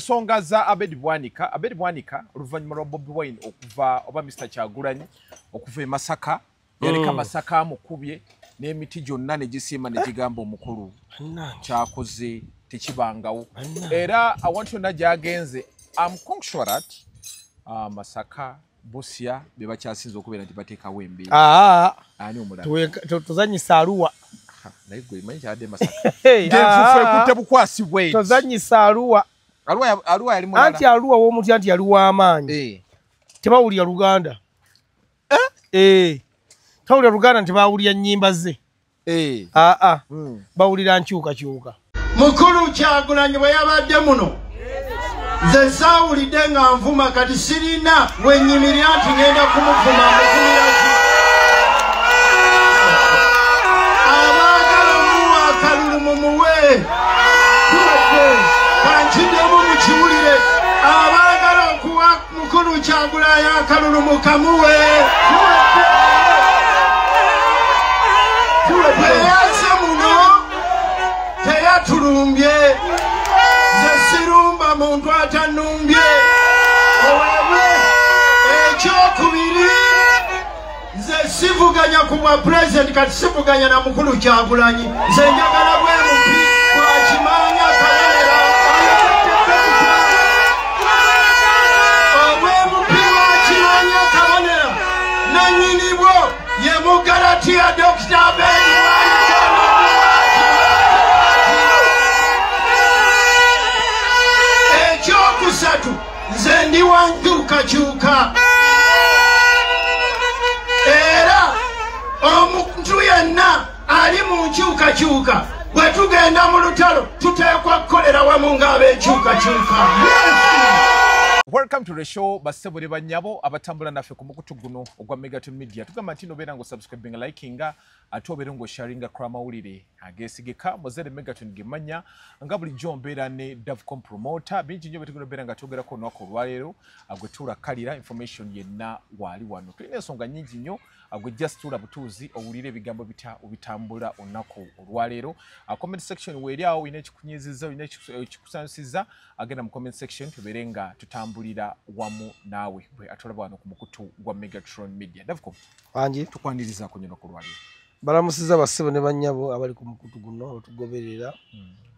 Songa za Abedi Bwanika oluvannyuma lwa Bobi Wine okuva oba Mr. Kyagulanyi okuva e Masaka yaleka Masaka amukubye n'emiti gyonna ne gisiima ne gigamba omukulu kyakoze tekibangawo era awantu yonna gy'agenze I'm confident Masaka Busia be bakyasinza okubeera nti bateekawo embeera ani omulala tuzanyisa Arua naye gwe manyi kyadde Masaka ndefufe kutte bukwasibwe tuzanyisa Arua Arua yali mulala anti Arua w'omuntu anti yali w'amaanyi tebawulira Luganda tawulira Luganda tebawulira nnyimba ze bawulira nkyukakyuka mukulu Kyagulanyi bwe yabadde muno nze saawulidde nga nvuma kati sirina wenyimirira nti ngenda kumuvuma muvumira ki abaagala muwa akalulu mumuwe kankiddemu mukiwulire abaagala okuwa mukulu Kyagulanyi akalulu mukamuwe teyaze muno teyatulumbye nze sirumba muntu atanumbye ekyokubiri nze sivuganya ku bwa pulezidenti kati sivuganya na mukulu Kyagulanyi nze njagala bwe mupi bwakimanya Kabonera obwe mupi bwakimanya Kabonera nannyinibwo ye Mugalatiya Dr. Abedi Bwanika ekyokusatu nze ndi wa nkyukakyuka era omuntu yenna ali mu nkyukakyuka bwe tugenda mu lutalo tuteekwa kukolera wamu ng'ab'enkyukakyuka. Welcome to the show basebole banyabo abatambula naffe ku mukutu guno ogwa Megaton Media tugamba nti nobeera ngo subscribing likinga ate obeera ngo sharinga kwa mawulire agesigika mozere Megaton gemanya nga buli jjo mbeera ne Davcom promoter bingi nnyo betugono beera nga twogerako olunaku olwaleero agwe tulakalira information yenna wali wano tulina ensonga nnyingi nnyo agwe just tula butuuzi owulire ebigambo obitambula olunaku olwaleero comment section weeri awo olina ekikunyiizizza olina ekikusanusiza agenda mu comment section tubeere nga tutambulira wamu naawe bwe atulaba wano ku mukutu gwa Megatron Media. Davcom wangi tukwanirizaako nnyo n'okulwaliro balamusiza bassebo ne bannyabo abali ku mukutu guno otugoberera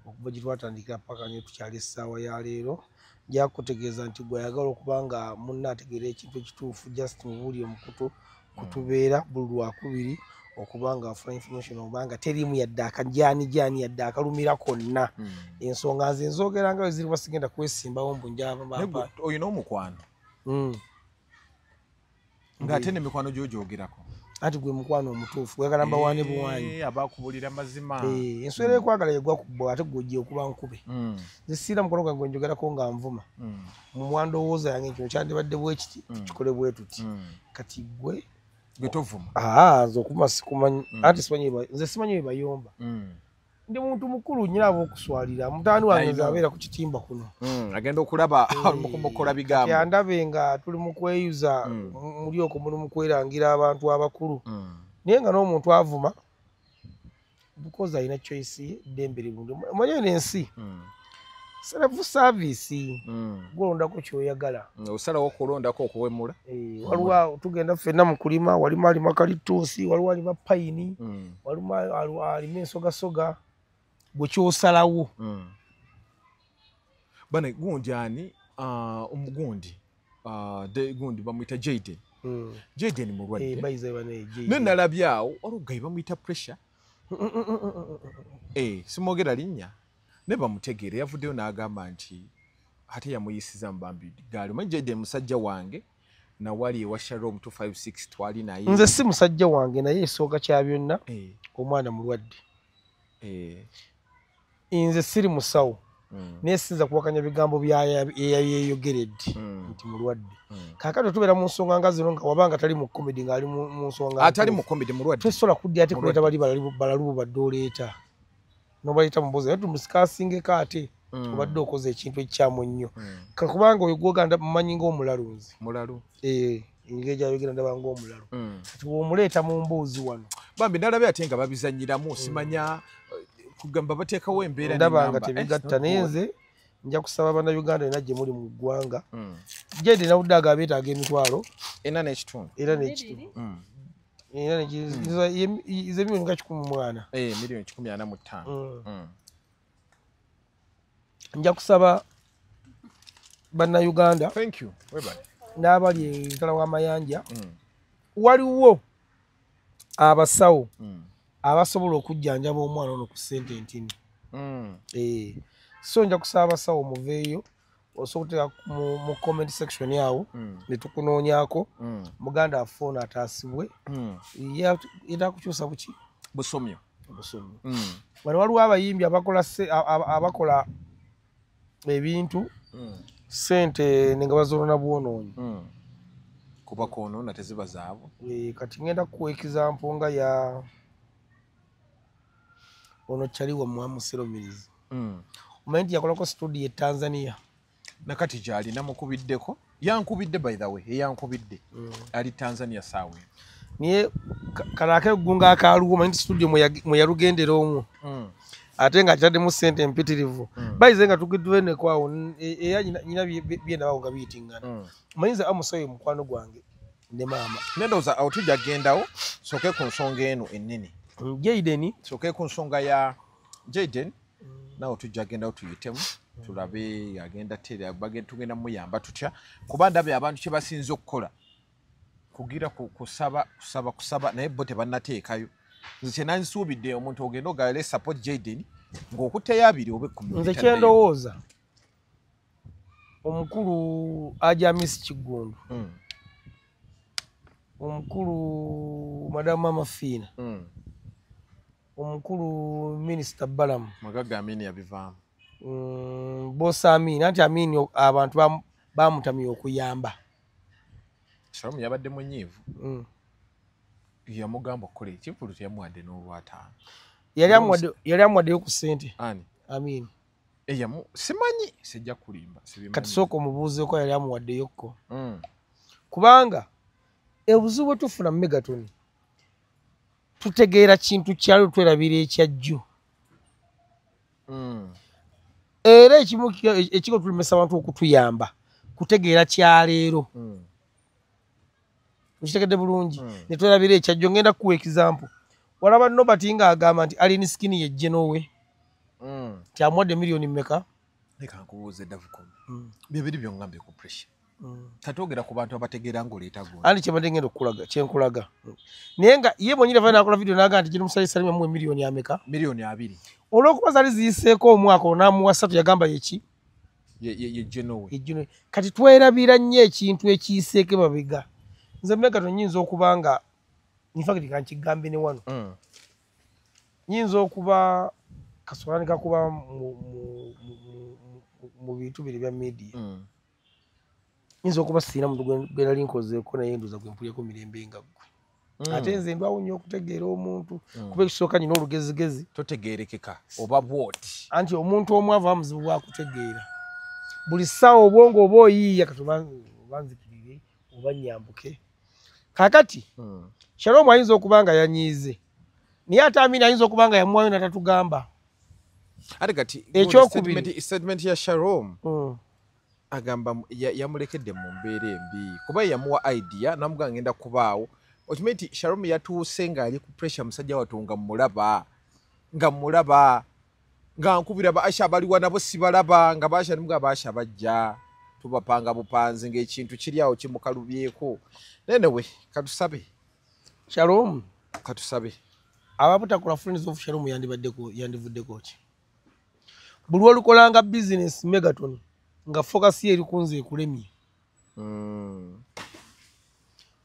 okuva gye twatandikira paka ne tukyali essaawa ya leero njakutegeeza nti gwe ayagala okuba nga munna ategeera ekintu ekituufu just mubuuli omukutu kutubeera buli lwakubiri okuba nga afuna information obanga teriimu yadde akajaani yadde akalumira konna ensonga nze nzoogera nga weziri basigenda kwesimbawo mbu njaba oyina omukwano ng'ate n'emikwano gy'ogyogerako ati gwe mukwano omutuufu wegalamba wane buwanyi abakubulira mazima enswera ekwagala yegwa kubbo ate gojje okuba nkube nze siira mukono gwange njogerako nga nvuma mu mwandowooza yange kino kyandibadde bwekiti kikole bwe tuti kati gwe tovuma nze okuma sikumanyi anti nze simanyi bye bayomba ndi muntu mukulu nyina abokuswalira mutaani wange nze abeera ku kitimba kuno agenda okulaba mukola bigambo yandabe nga tuli mu kweyuza muli okwo muli mu kwerangira abantu abakulu naye nga n'omuntu avuma because alina choice ye ddembe libundi omanyi n'ensi self service golondako kyoyagala osalawo okulondako okuwemula waliwo tugenda ffenna mu kulima walimu alima kalituusi waliwo alima payini walimu alima ensogasoga bwe kyosalawo bane gundi ani omugundi gundi bamuyita Jaden Jaden mulwadde naye nalabye awo olugayi bamuyita pressure simwogera linnya ne bamutegeera yavuddeyo n'agamba nti ate yamuyisiza mu bambi gaali omanyi Jaden musajja wange nawali ewa Shalom 256 twali naye nze si musajja wange naye esooka kya byonna omwana mulwadde nze siri musawo naye sinza kuwakanya bigambo byayeyogeredde nti mulwadde kaakati tubeera mu nsonga nga zino nga wabanga tali mu comedy ng'ali mu nsonga atali mu comedy mulwadde tesobola kuddi ate kuleeta bali balalubu badde oleeta nobaleta mubozi naye tumusikasingeko ate obadde okoze ekintu ekikyamu nnyo kakubanga oyo gwoganda mumanyi ng'omulalunzi engeri gyayogera ndaba ng'omulalo kati bw'omuleeta mu mbuuzi wano bambi nalabye ate nga babizanyiramu simanya kugamba bateekawo embeera ndaba nga tebigatta naye nze nja kusaba bannayuganda era gye muli mu ggwanga Jaden nawudde beetaaga emitwalo ena n'ekitundu era n'ekitundu era ize milioni nga 14 milioni 15 nja kusaba bannayuganda thank you n'abali entala w'amayanja waliwo abasawo abasobola okujjanjaba omwana ono ku ssente ntini so nja kusaba abasawo muveeyo osobola mu comment section yawo ne tukunoonyako muganda afoona ataasibwe era kukyusa buki busomyo wano waliwo abayimbi abakola ebintu ssente nga bazoona bwonoonyi kuba konoona teziba zaabwe kati ngenda kuwa example nga ya ono kyaliwa mwamuseromirizi omanyi nti yakolako studio e Tanzania nakati gyali namukubiddeko yankubidde by the way eyankubidde ali Tanzania saawe niye kalake gunga akaluwo omanyi nti studio mwe yalugendera omwo ate nga kitaddemu ssente empitirivu bayize nga tugidwenekwawo era nyina byendabawo nga biyitingana omanyize amusoye mukwano gwange ne maama nendowooza awo tujja gendawo soke ku nsonga eno ennene Jaden soke ku nsonga ya Jaden nawo tujja gendawo tuyitemu tulabe agenda tera tugenda muyamba tutya kuba ndabye abantu kye basinze okukola kugira kusaba naye bo tebannateekayo nze kyenansuubidde omuntu ogenda ogale support Jaden ng'okutteyo abiri oba 10 nze kyendowooza omukulu Ajamis Kigundu omukulu Madam Mama Fina omukulu Minister Balamu Magaga Amini yabivaamu Bosa Amini anti Amini abantu bamutamya okuyamba Shamu yabadde munyiivu yamugamba okukola ekivulu teyamuwadde n'olwataano yali amuwaddeyo ku ssente ani Amini simanyi sijja kulimba kati sooka omubuuzeeko yali amuwaddeyokko kubanga ebuzibu bwe tufuna mu Megaton tutegeera kintu kyalo twerabira ekyajjo era ekimu ekiko tulemesa abantu okutuyamba kutegeera kyaleero ukitegedde bulungi ne twerabira ekyajjo ngenda kuwa example walaba Nobert nga agamba nti Alin Skin ye Genowe kyamuwadde milioni mmeka leka nkubuuze Davukome bibiri byongambe ku pressure tatogera ku bantu abategeera ng'oleeta gwe andi kyebadde ngenda okukulaga kyenkulaga naye nga ye bwonyine vaina akola video n'agamba nti gino musali Salima mu milioni ameka milioni 2 olw'okuba zali ziyiseeko omwaka onaamuwa 3 yagamba yeki ye Genowe kati twerabira nnyo ekintu ekiyiseeko mabega nze Megaton nyinza okuba nga infact kankigambe ne wano nyinza okuba kasolani kakuba mu bintu biri bya media nyinza okuba siina muntu gwe nali nkozeeko naye ndoza gwe mpulirako mirembe nga ggwe ate nze ndwawo nnyo okutegeera omuntu kuba ekisooka nyina olugezigezi totegeerekeka oba bwoti anti omuntu omwavu amuzibu bwakutegeera buli ssaawa obwongo oba oyiiya kati obanzikirire oba nyambuke kakati Shalom ayinza okuba nga yanyiize naye ate Amini ayinza okuba nga yamuwayo natatugamba ate kati statement ya Shalom agamba yamulekedde mu mbeera embi kuba yamuwa idea namuga ngenda kubaawo okimanyi nti Shalom yatuuse ng'ali ku pressure musajja watunga mulaba nga nkubira baasha abaliwa nabo sibalaba nga baasha nimuga baasha bajja tubapanga bupanzi ng'ekintu kiri awo kimukalubyeko nenewe katusabe Shalom katusabe ababutakula Friends of Shalom yandivuddeko ki buli olukolanga business Megaton nga focus ye eri kunze ekulemye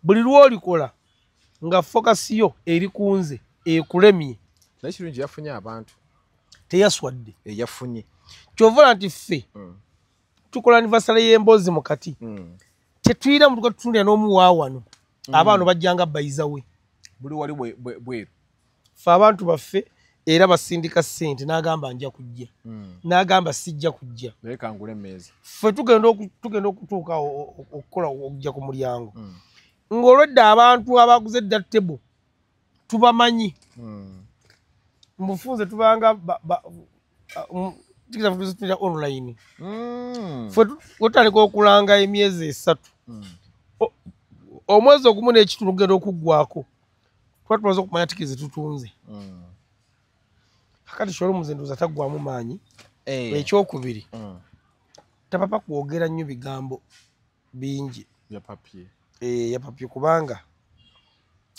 buli lwolikola nga focus yo eri kunze ekulemye naye kirungi yafunye abantu teyaswadde yafunye kyovola nti ffe tukola anniversary y'emboozi mu kati tetuyira mu tukatutundira n'omuwaawano abaana bajjanga bayiza we buli wali bweru ffe abantu baffe era basindika ssente n'agamba nja kujja n'agamba sijja kujja leka ngule meeza ffe tugenda okutuuka okukola okujja ku mulyango ng'olwedde abantu abaguze edda tebo tubamanyi mufunze tubanga tikita tuzitira online fwe tutandika okulanga emyezi 3 omwezi ogumu n'ekitundu genda okuggwako twatumaze okumanya tikiti tutunze kakati showroom zenduza taggwamu maanyi ekyokubiri tapapa kwogera nnyo bigambo bingi ya papye kubanga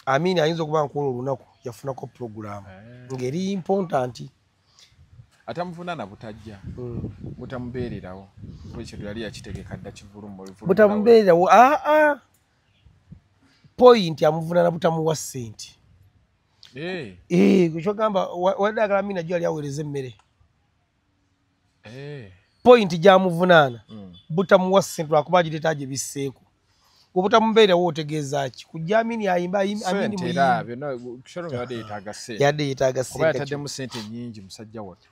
Amini ayinza okuba nkola olunaku yafunako program ngeri important atamuvunana butajja butamubeererawo bwekyo yali yakitegeka dda kivulumu butamubeererawo point amuvunana butamuwa ssente kyogamba wadagala Amini ajjo yali aweereza emmere point gyamuvunana butamuwa ssente lwakuba agireeta gye bisseeko obutamubeerawo otegeeza ki kujja Amini ayimba yadde yeetaaga yataddemu ssente nnyingi musajja wattu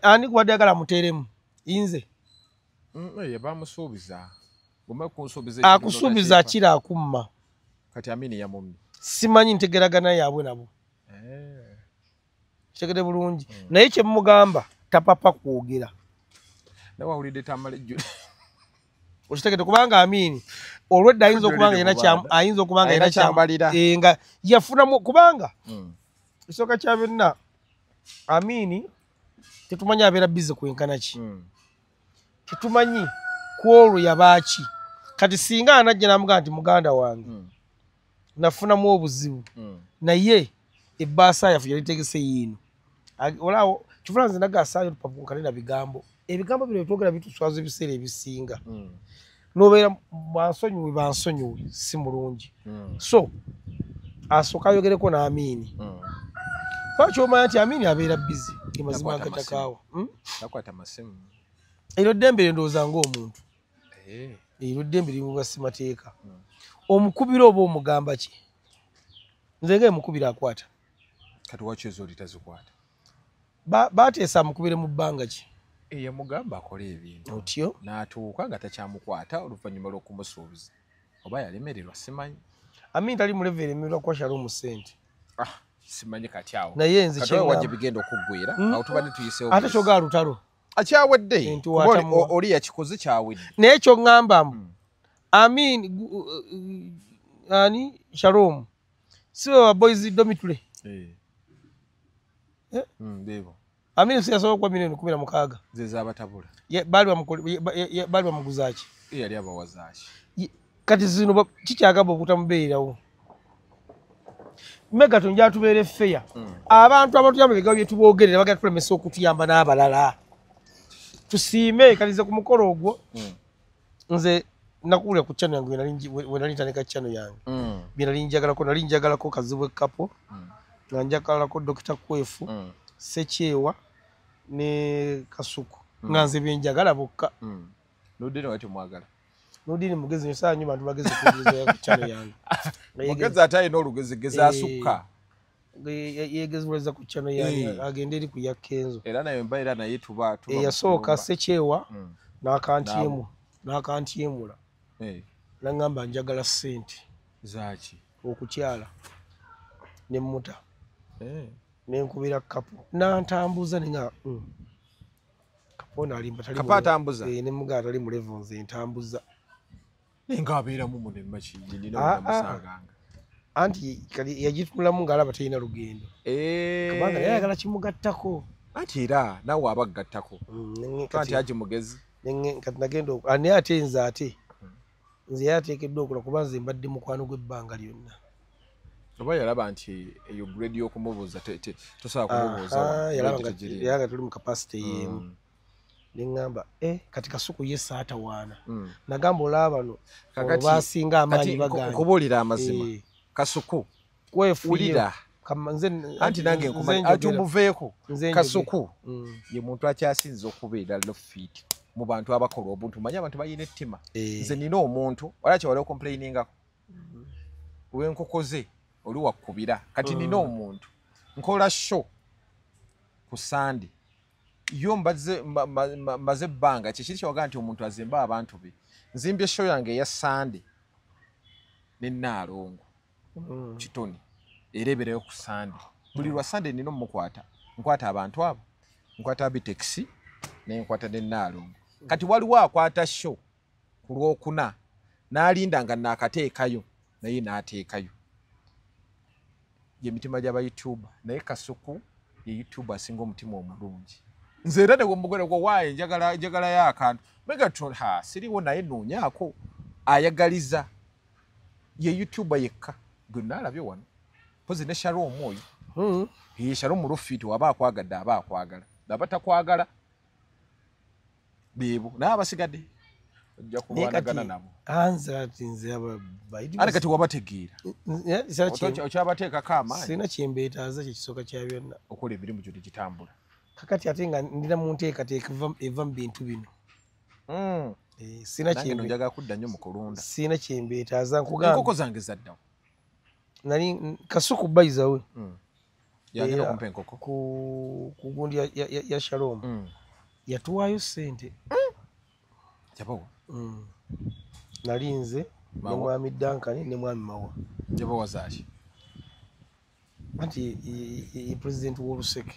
ani gwadde agala amuteeremu inze bamusuubiza akusuubiza akira akumma kati Amini yamumye simanyi ntegeragana yaabwe nabo kitegede bulungi naye kyemugamba tapapa kwogera nawawulidde tamalejjo okitegede kubanga Amini olwedda ayinza okubanga yena kyambalira nga yafunamu kubanga ekisooka kya byonna Amini tetumanyi abeera bize kwenkana ki tetumanyi kwolwo yabaaki kati singa anajja namugaa nti muganda wange nafunamu obuzibu naye ebbaasa yaffe yali tegese yiino olaawo kifuna nze nagasaayo tupapunkane na bigambo ebigambo bino byetwogera bituswaza ebiseera ebisinga nobeera bansonyiwe si mulungi so asooka ayogereko n'Amini lwakyomanya nti Amini abeera bizi emazima agatakaawa eryo ddembe lyendowooza ng'omuntu eryo ddembe limubwa ssimateeka omukubira oba omugamba ki nze ngaemukubira akwata kati wakyezo litazikwata bateesa amukubire mu bbanga ki yamugamba akola ebintu otyo n'atuuka nga takyamukwata oluvannyuma lw'okumusuubiza oba yalemererwa simanyi Amini tali mulevu eremererwa kuwakyala omu ssente simanyi kati awo naye nze wajja bigenda okuggwera awo tubadde tuyiseewo ate kyogaa lutalo akyawedde oli yakikoze kyawedde naye kyoŋŋambamu Amini ani Shalom siwe wa boys dormitory beebo Amini siyasobola okuba milioni 16 zezabatabula baali bamuguzaaki yali abawazaaki kati zino kikyagamba obutamubeererawo Megaton gyatubeera effeya abantu abatuyamba ebigambo bye tubogerera bagenda tulemesa okutuyamba n'abalala tusiime kalize ku mukolo ogwo nze nakuwulira ku channel yange we nali ntandika channel yange bye nali njagalako Kazibwe Kapo nga njagalako Dr. Kwefu Sekyewa ne Kasuku nga nze byenjagala bokka Nodini wati mwagala Nodini mugezi nsaa nyo bantu bagezi kugiza ku channel yange mugezi atayi n'olugezigezi asukka yegezuleza ku channel yange agenda eri ku ya Kenzo era nayo mbaira naye tuba yasooka Sekyewa n'akantyemula nangamba njagala ssente zaaki okukyala ne muta nenkubira Kapo nantambuza ninga Kapo nalimba tali Kapo atambuza ne mugaa tali mu level nze ntambuza nenga abeeramu mu nemaki ninamusanganga anti kali yagitulamu ng'alaba talina lugendo kubanga yayagala kimugattako anti era nawe abagattako anti aji mugezi kati nagenda ani ate nze ate nze yateekeddwa okola kuba nze mbadde mukwano gw'ebbanga lyonna oba yalaba nti eyo grade y'okumubuuza tosobola kumubuuza yalaba tuli mu capacity y'emu neŋŋamba kati Kasuku ye saatawaana nagamba olaba no basinga amaanyi bagamba kubuulira amazima Kasuku kwefulira anti nange atumuveeko Kasuku ye muntu akyasinza okubeera lofit mu bantu abakola obuntu manyi abantu bayina ettima nze nina omuntu walakyo wali okomplainingako wenkokoze oli wakkubira kati nina omuntu nkola show ku Sunday yo mbaze ebbanga kyekiri kyawaga nti omuntu azimba abantu be nzimbye show yange eya Sunday ne Naalongo Kitoni erebereyo ku Sunday buli lwa Sunday nino mukwata nkwata abantu abo nkwata abitaxi nenkwata ne Naalongo kati waliwo akwata show ku Lwokuna n'alinda nga naakateekayo naye n'ateekayo y'emitima gy'aba YouTuber naye Kasuku ye YouTuber asinga omutima omulungi nze era ne bwemugole gwo waaye njagala y'akantu Megatron siriwo naye noonyaako ayagaliza ye YouTuber yekka gwe naalabye wano pozi ne Shalom oyo ye Shalom Rufiti waba akwagadde aba akwagala abatakwagala beebo n'abasigadde ojja kulwanagana nabo anza ati nze aba baidi ate kati wabategeera okyabateekako amaanyi sina kyembeetaaza kyekisoka kya byonna okola emirimu gyo tegitambula kakati ate nga ndina mu nteekateeka eva mu bintu bino sina njagala kudda nnyo mu kulunda sina kyembeetaaza nkugamba enkoko zange zaddawo nali Kasuku bayizawe yagenda okumpa enkoko ku gundi ya Shalom yatuwaayo ssente jabawa nali nze ne mwami Dankani ne mwami Mawa jabawa zaaki anti ye president w'Oluseke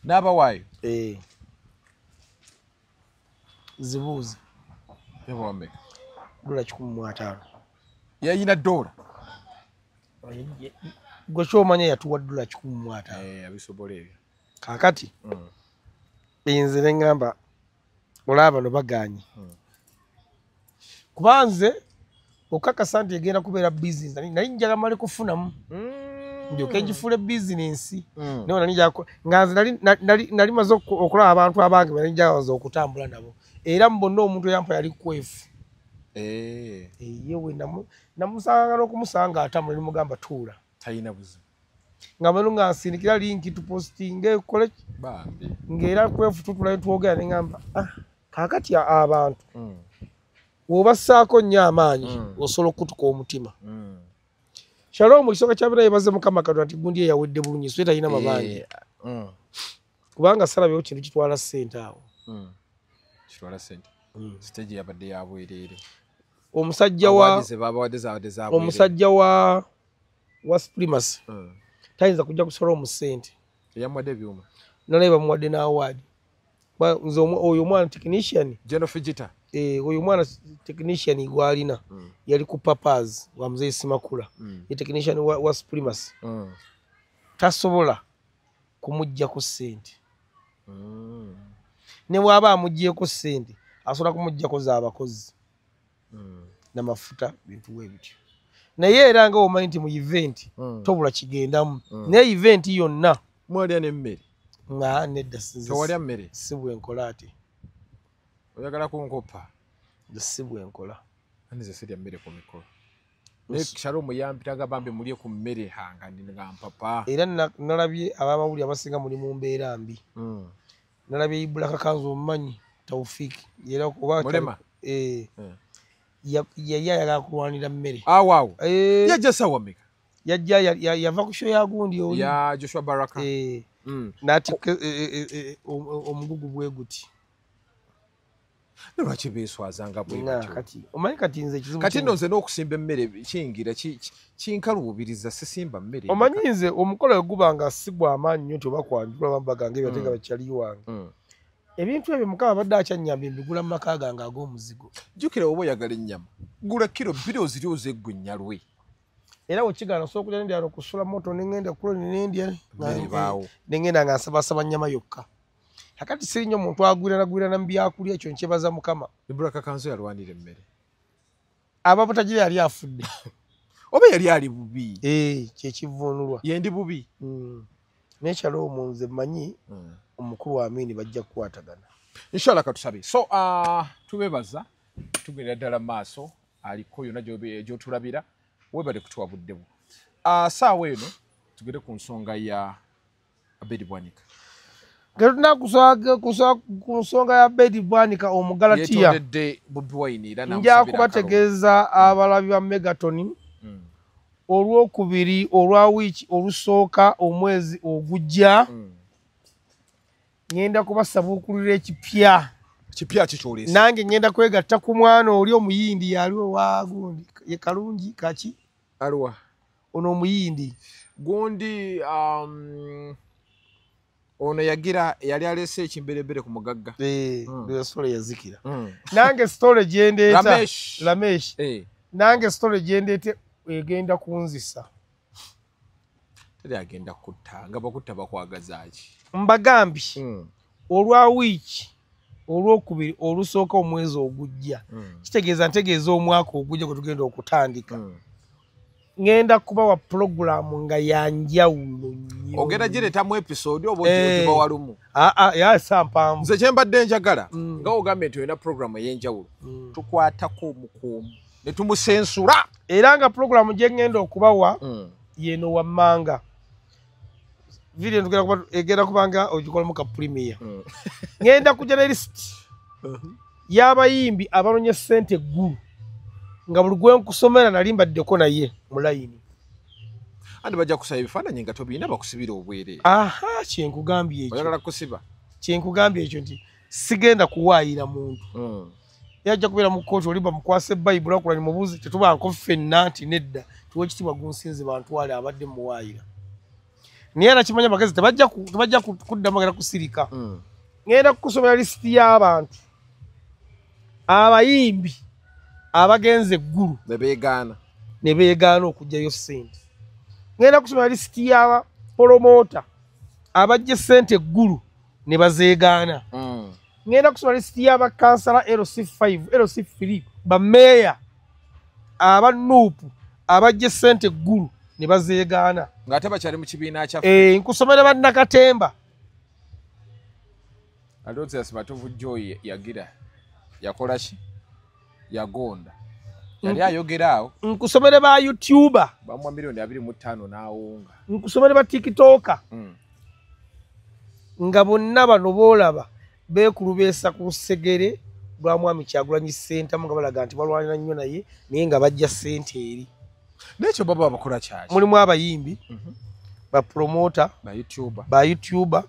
n'abawaayo zibuuze jabawa mmeka $150 yayina dola gwe kyomanya yatuwa $150 abisobola ebyo kakati nze ne ngamba olaba no baganye kubanze okakasa nti egenda kubeera business nali njaga mali kufunamu njoke njifule business naye nali njako nga nali maze okulaba abantu abange nali njaga okutambula nabo era mbonna omuntu yampa yali kwefu yewe namusanga n'okumusanga atambula nimugamba tuula talina buzibu nga melu nga nsindikira linki tupostinge ekole bambi ng'era kwefu tutula netwogera ne ngamba kakati abantu wobassaako nnyo amaanyi osobola okutuka omutima Shalom kisoka kyabira yebaze Mukama Katonda nti gundi yawedde bulungi so talina mabanja kubanga salabyewo kintu kitwala ssente awo kitwala ssente stage yabadde yabwerere omusajja wa Supremacy tayinza kujja kusola omusente eyamwadde ebyuma nalaba bamuwadde n'awadi nze oyo omwana technician General Fijita oyo omwana technician gwalina yali ku Papas wa Mzee Simakula ye technician wa Supremacy tasobola kumujja ku ssente ne bwaba amuggyeko ssente asobola kumuggyako z'abakozi n'amafuta bintu webityo naye era nga omanyi nti mu event tobula kigendamu naye event yonna mwalya n'emmere nga nedda tewalya mmere si bwenkola ate oyagala kunkopa si bwenkola anize sirya mmere ku mikolo naye Shalom yampitaga bambi mulye ku mmere hanga nga mpapa era nalabye abamawuli abasinga muli mu mbeera mbi nalabye Ibula Kakanzu omumanyi Taufiki era kuba mulema yali ayagala kulwanira mmere awaawo yajja sawa meka yajja yava ku show ya gundi oli ya Joshua Baraka natika omugugu bwe guti lwaki beeswazanga bwe kati omanyi kati nze kizibu kati nze n'okusimba emmere kingira kinkaluubiriza sisimba mmere omanyi nze omukolo gubanga sigwa amaanyi nnyo nti oba kwanjula bambagange byatenga bakyali wange ebintu ebyo Mukama badde akyanyamba mbigula mu maka gange ag'omuzigo jjukira oba oyagala ennyama gula kilo 2 oziri ozeggwe nnyalwe era wekigaana osobola okugenda ndyano kusula moto nengenda kulo nenendya nengenda nga nsabasaba nnyama yokka kakati siri nnyo omuntu agwirana mu byakulya ekyo nkyebaza Mukama Ibula Kakanzu yalwanira emmere aba butagira yali afudde oba yali ali bubi kyekivunulwa yendi bubi nekyalo omunze manyi omukulu wa Amini bajja kukwatagana inshallah katusabe so tubebaza tugenda ddala maaso aliko yonna gyotulabira webale kutuwa buddebu saawa eno tugende ku nsonga ya Abedi Bwanika Geruna ku nsonga ya Abedi Bwanika Omugalatiya yetondedde Bobi Wine era nja kubategeeza abalabi ba Megaton olwokubiri olwa wiiki olusooka omwezi ogujja ngenda kubasabuukulira ekipya kikyolesa nange ngenda kwegatta ku mwana oli omuyindi yaliwo wagundi ye kalungi kaki alwa ono omuyindi gundi ono yagira yali alese ekimberebere ku mugagga ndio story yazikira nange story gyendeeta Ramesh nange story gyendeete egenda kunzisa teri agenda kutta nga bakutta bakwagazaaki mbagambi olwa wiiki olwokubiri olusooka omwezi ogujja kitegeeza ntegeeza omwaka ogujja gwe tugenda okutandika ngenda kubawa programu nga yanjawulo nnyo ogenda gireetamu episode oba ogiba walumu yasampanvu nze kyembadde njagala nga ogambye nti olina programu ey'enjawulo tukwatako omukuumu ne tumusensula era nga programu gye ngenda okubawa yeno wammanga video egenda kubanga ogikolamu ka premier ngenda kujja ne list y'abayimbi abanonye ssente eggulu nga buli gwe nkusomera nali mbaddeko naye mu layini andi bajja kusaba ebifaananyi nga tobiina bakusibira obwere kyenkugambye ekyo oyagala kusiba kyenkugambye ekyo nti sigenda kuwaayira muntu yajja kubeera mu kooti oliba mukwasa bayibuli akulani mubuuzi tetubanko ffenna nti nedda tuwa ekitiibwa gunsinzi bantwale abadde muwaayira naye era kimanya magezi tebajja kuddamu agenda kusirika ngenda kukusomera lisiti y'abantu abayimbi abagenze eggulu ne beegaana okugyayo ssente ngenda kusomera lisiti y'aba promota abajja ssente eggulu ne bazeegaana ngenda kusomera lisiti y'abakansala LC5 LC3 bameeya aba nuupu abajja ssente eggulu ne bazeegaana ng'ate bakyali mu kibiina kyaffe nkusomera bannakatemba Alonzi Matovu Joy yagira yakola ki yagonda yali ayogera awo nkusomere ba YouTuber bamwa milioni 25 n'awunga nkusomere ba TikToker nga bonna bano boolaba beekulubeesa ku ssegere lwa mwami Kyagulanyi Center nga balaga nti balwanira nnyo naye naye nga bajja ssente eri nekyo baba bakola kyaki mulimu abayimbi ba promoter ba YouTuber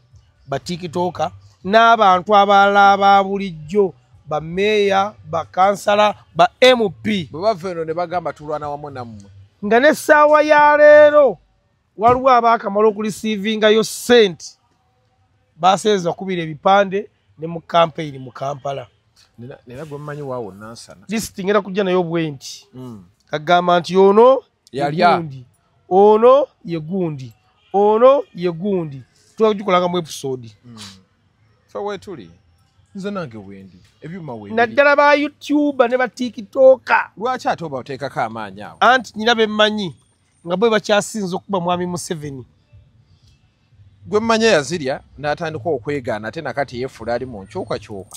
ba TikToker n'abantu abalala aba bulijjo ba meya ba kansala ba MP bava eno ne bagamba tulwana wamu nammwe nga n'essaawa ya leero waliwo abaakamala okulisiivingayo ssente baseeza kubira ebipande ne mu campaign mu Kampala nera gwe mmanyi waawo nansana lisiti ngera kujja nayo bwenti kagamba nti ono yali ono ye gundi ono ye gundi tuwagikolanga mu episode fa wetuli nze nange wendi ebyuma wendi naddala ba YouTuber ne ba TikToker lwaki ate oba oteekako amaanyi awo anti nyina bemmanyi nga bwe bakyasinza okuba mwami Museveni gwe mmanye yazirya n'atandika okwegaana ate nakati yeefula ali mu nkyukakyuka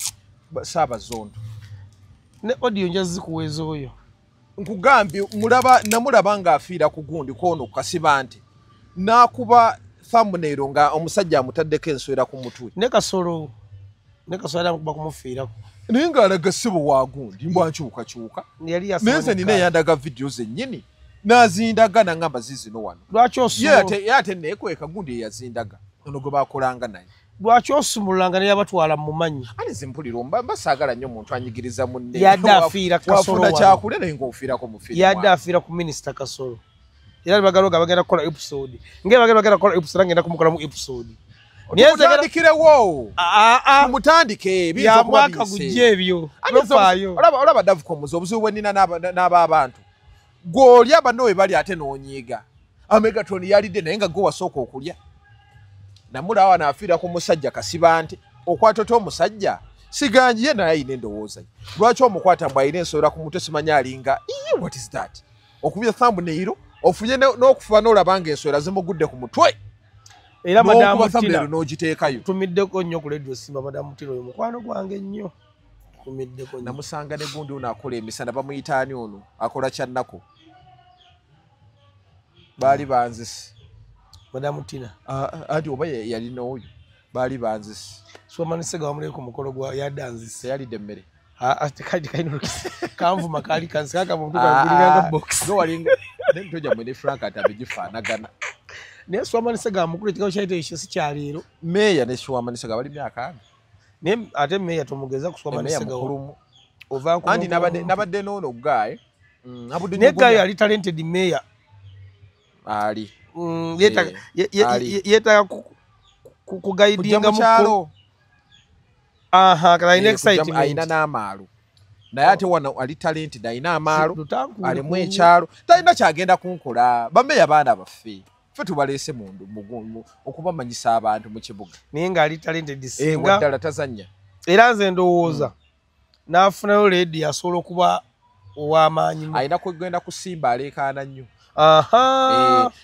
Saabazondo ne audio njazikuweeza oyo nkugambye namulaba ng'afiira ku gundi kwono ku kasiba nti n'akuba thumbnail nga omusajja amutaddeko enswera ku mutwe ne kasolo amukuba kumufiirako naye ng'alaga ssebo wa gundi mbwankyukakyuka naye nze nina eyandaga vidiyo zennyini n'azindaga nangamba zizino wano lwaki ye ate neekweka gundi eyazindaga ono gwe baakolanga naye lwaki osumululanga ne yabatwala mu manyi ate zimpulira mbasaagala nnyo omuntu anyigiriza munne yadde afiira kasolo wafuna kyakule naye ng'ofiirako mufiira yadde afiira ku minisita kasolo era bagalo bagenda kukola episode bagenda kukola episode ngenda kumukolamu episode mutandikirewo mutandike ya mwaka gujja ebyo olaba Davuko Muze obuzibu bwe nnina n'ab'abantu gw'olya banno we bali ate n'onyiiga Megatron yalidde naye nga gwe wasooka okulya namulaba n'afiira ku musajja kasiba nti okwata ota omusajja siganji ye naye ayina endowooza lwaki omukwata mbw ayina ensowera ku mutwe simanyi alinga what is that okubya thumbnail ofunye n'okufuba n'olaba nga ensowera zimugudde ku mutwe era Madamu Tina n'ogiteekayo tumiddeko nnyo ku Radio Simba Madamu Tina oyo mukwano gwange nnyo tumiddeko nnyo namusanga ne gundi ono akola emisana bamuyita ani ono akola kyannako baali banzisi Madamu Tina anti oba yalina oyo baali banzisi somanisega wamuleko ku mukolo gwa yadanzisi yalidde emmere kati kanvuma kaali kansikaka muntu kangiranga box go walinga ntoja mwene Frank atabigifaanagana naye Swamanise mukulu ekigabo kyaite ekyo si kyaleero meeya ne Swamanise bali myaka aga naye ate meeya tomugeza ku Swamanise mukulumu ovanku andi nabadde n'ono guy ne guy ali talented meeya ali yetaaga kugayidinga mukyalo kala ina excitement ayina n'amaalo naye ate wano ali talented ayina amaalo alimu ekyalo talina kyagenda kunkola bameya baana baffe ffe tubaleese mundu okubamanyisa abantu mu kibuga naye ng'ali talented singa ddala tazannya era nze ndowooza n'afunayo leedi asobola okuba ow'amaanyi ayina kugenda kusimba aleekaana nnyo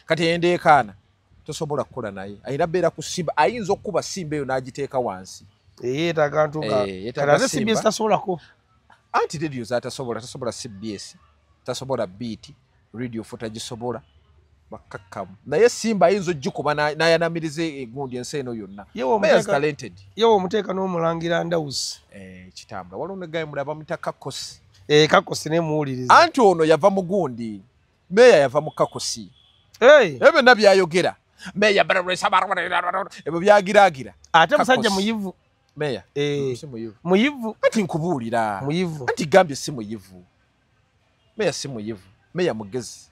kati endeekaana tosobola kukola naye ayina beera kusimba ayinza okukuba simba eyo n'agiteeka wansi yeetaaga ntuga kati ate CBS tasobolako anti radio zatasobola CBS tasobola beat radio fo tagisobola bakakkamu naye simba ayinza ogikuba nayanamirize egundi ensi eno yonna talented yewe omuteeka n'omulangira Ndawusi kitambula waliwo ne gaye mulaba muyita Kakosi Kakosi ne muwuliriza anti ono yava mu gundi meya yava mu Kakosi byonna byayogera meya ebyo byagiraagira ate musajja muyivu meya si muyivu ati nkubuulira muyivu anti gambye si muyivu meya si muyivu meya mugezi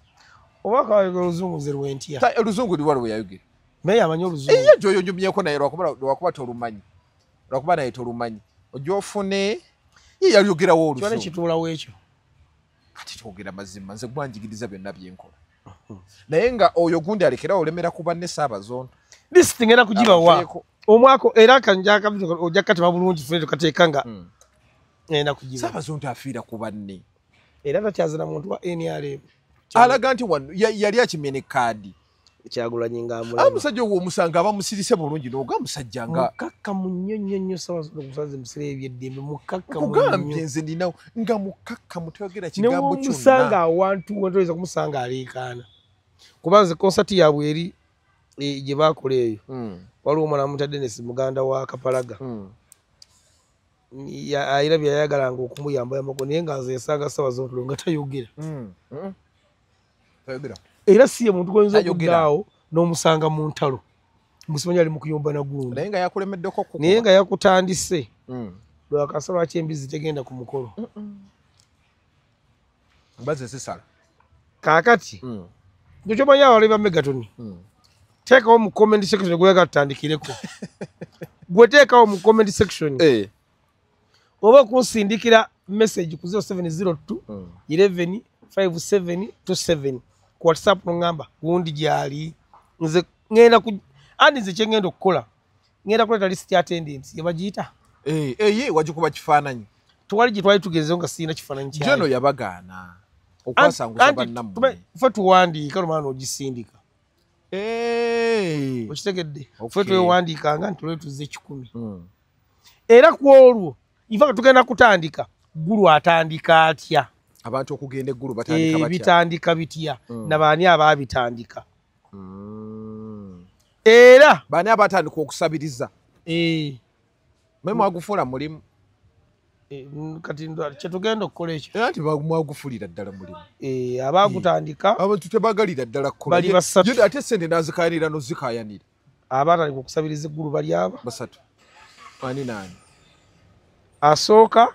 oba kawayogera oluzungu nze lwentya oluzungu liwali we yayogera meya amanyi oluzungu eyo gyoyo nyumyeko naye lwakuba tolumanyi lwakuba naye tolumanyi ojja ofune ye yayogerawo oluzungu kyone kituulawo ekyo kati twogera mazima nze gwanjigiriza byonna byenkola naye nga oyo gundi alekerawo olemera kuba ne Ssaabazonto disiti ngenda kugibawa omwako era ojja katema bulungi fune tukateeka nga ngenda kugiba Ssaabazonto afiira ku banne era takyazina muntu wa NRM alaga nti wano yali akimene kaadi Kyagulanyi ng'amulaba omusajja ogwo omusanga aba musirise bulungi n'oga musajja nga mukakka munyonyonyo Ssaabazonto okusaza emisira eby'eddembe mukakka kugambye nze ndinawo nga mukakka mutayogera kigambo kyonna nemusanga awantu wentoyinza kumusanga aleekaana kuba nze konsati yaabwe eri gye baakola eyo waliwo omwana mutadde Dennis muganda wa Kapalaga ayira byayagalanga okumuyamba yamako naye nga nze yasanga Ssaabazonto nga tayogera era si ye muntu gwoyinza okuddaawo n'omusanga mu ntalo musimanya ali mu kuyomba na gundi naye nga yakulemeddeko okukuba naye nga yakutandise lwakasa lwaki embizi tegenda ku mukolo mbaze zisala kaakati ekyo kyomanyi abalabi ba Megaton teekawo mu comment section gweyaga tutandikireko gwe teekawo mu comment section oba okunsindikira message ku 0702 11 5727 ku WhatsApp n'ongamba gundi gyali nze ngenda andi nze kye ngenda okukola ngenda kuleeta list ya attendance yebagiyita wagikuba kifaananyi tuwali gye twali tugenzeho nga sirina kifaananyi kyayo jono yabagaana okwasanguza bannammwe ffe tuwandiika lumaana ogisindika okitegedde ffe twewandiikanga nti lwe tuzze 1,000 era ku olwo ifa tugenda kutandika ggulu atandika atya abantu okugenda eggulu batandika batya bitandika bitya nabaani abaabitandika era baani abatandika okusabiriza mwe mwagufuula mulimu kati kyetugenda okukola ekyo era nti mwagufulira ddala mulimu abaagutandika abantu tebagalira ddala kukola bali basatu ate sente nazikayanira nozikayanira abaatandika okusabiriza eggulu bali aba basatu ani naani asooka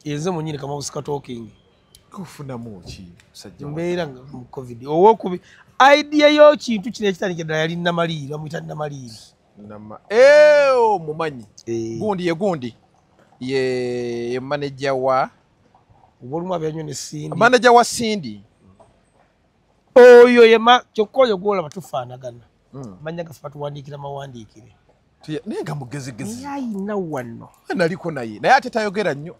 yenze munyini Kamabusika talking kufunamu ki musajja mbeera nga mu covid owokubi idea yo kintu kino ekitandikira ddala yali Namaliiri bamuyita Namaliiri mumanyi gundi ye manager wa obulumu abyanyo ne Sindi manager wa Sindi oyo kyokka oyo gwolaba tufaanagana manya gafe batuwandiikira mawandiikire naye nga mugezigezi ayina wano naliko naye ate tayogera nnyo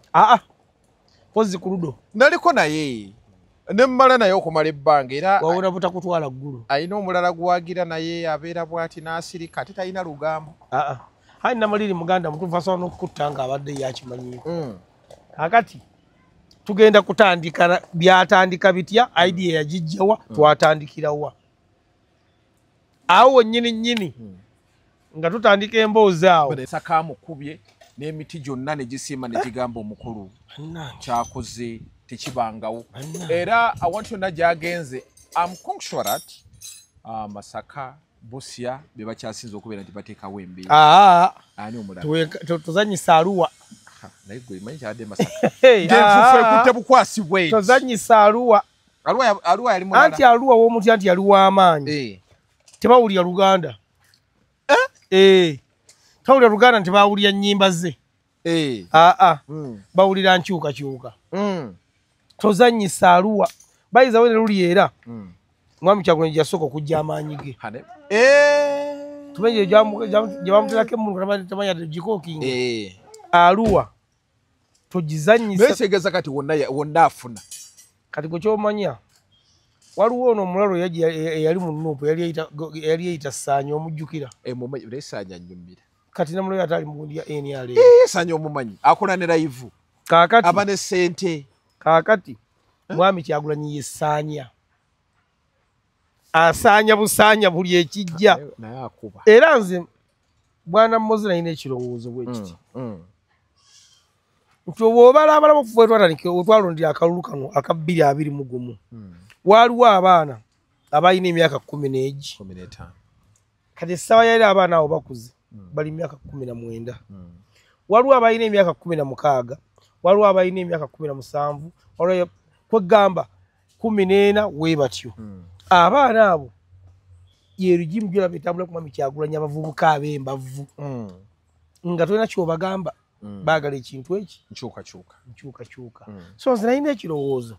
pozi ku ludo naliko naye nemmala naye okumala ebbanga era wawona butakutwala ggulu ayina omulala gwagira naye abeera bw'ati n'asirika ate talina lugambo hayi Namaliiri muganda mutuufu asobola n'okukutta nga abadde yakimanyiiko kakati tugenda kutandika byatandika bitya idea yagijjawa twatandikirawa awo nnyini nga tutandika emboozi awo sakamukubye n'emiti gyonna ne gisiima ne gigamba omukulu kyakoze tekibangawo era awantu yonna gy'agenze amconsurat Masaka Busia be bakyasinza okubeera nti bateekawo embeera ani omulala tuzanyisa Arua naye gwe manyi kyabadde Masaka ngenfufu ekutte bukwasibwe tuzanyisa Arua Arua yali mulala anti Arua w'omutya nti yali w'amaanyi tebawulira Luganda tawulira Luganda nti baawulira nnyimba ze bawulira nkyukakyuka tozannyisa Arua bayiza we ne luli era mwami Kyagulanyi yasooka okujja amaanyi ge tumenye gye bamuterako emmundu tamanya gikookinga Arua togizannyisa beetegeeza kati wonna afuna kati gwe kyomanya waliwo ono omulalo eyali mu Nuupu yali eyita Ssaanya omujjukira Ssaanya nnyumira kati namulayo atali mugundi ya NRA Ssaanya omumanyi akola ne live kaakati aba ne ssente kaakati mwami Kyagulanyi ye Ssaanya asaanya busaanya buli ekijja naye akuba era nze bwana Mmozi nalina ekirowoozo bwe kiti nti bw'obalabalamu okuva wetwatandika wetwalondera akalulu kano aka 221 waaliwo abaana abalina emyaka 15 kati essaawa yali abaana abo bakuze bali myaka 19 waliwo abalina emyaka 16 waliwo abalina emyaka 17 waliwo kwegamba 14 we batyo abaana abo ye rigimu gyolaba etambula ku mwami Kyagulanyi abavubuka ab'embavu nga tolina kyobagamba baagala ekintu eki nkyukakyuka so nze nalina ekirowoozo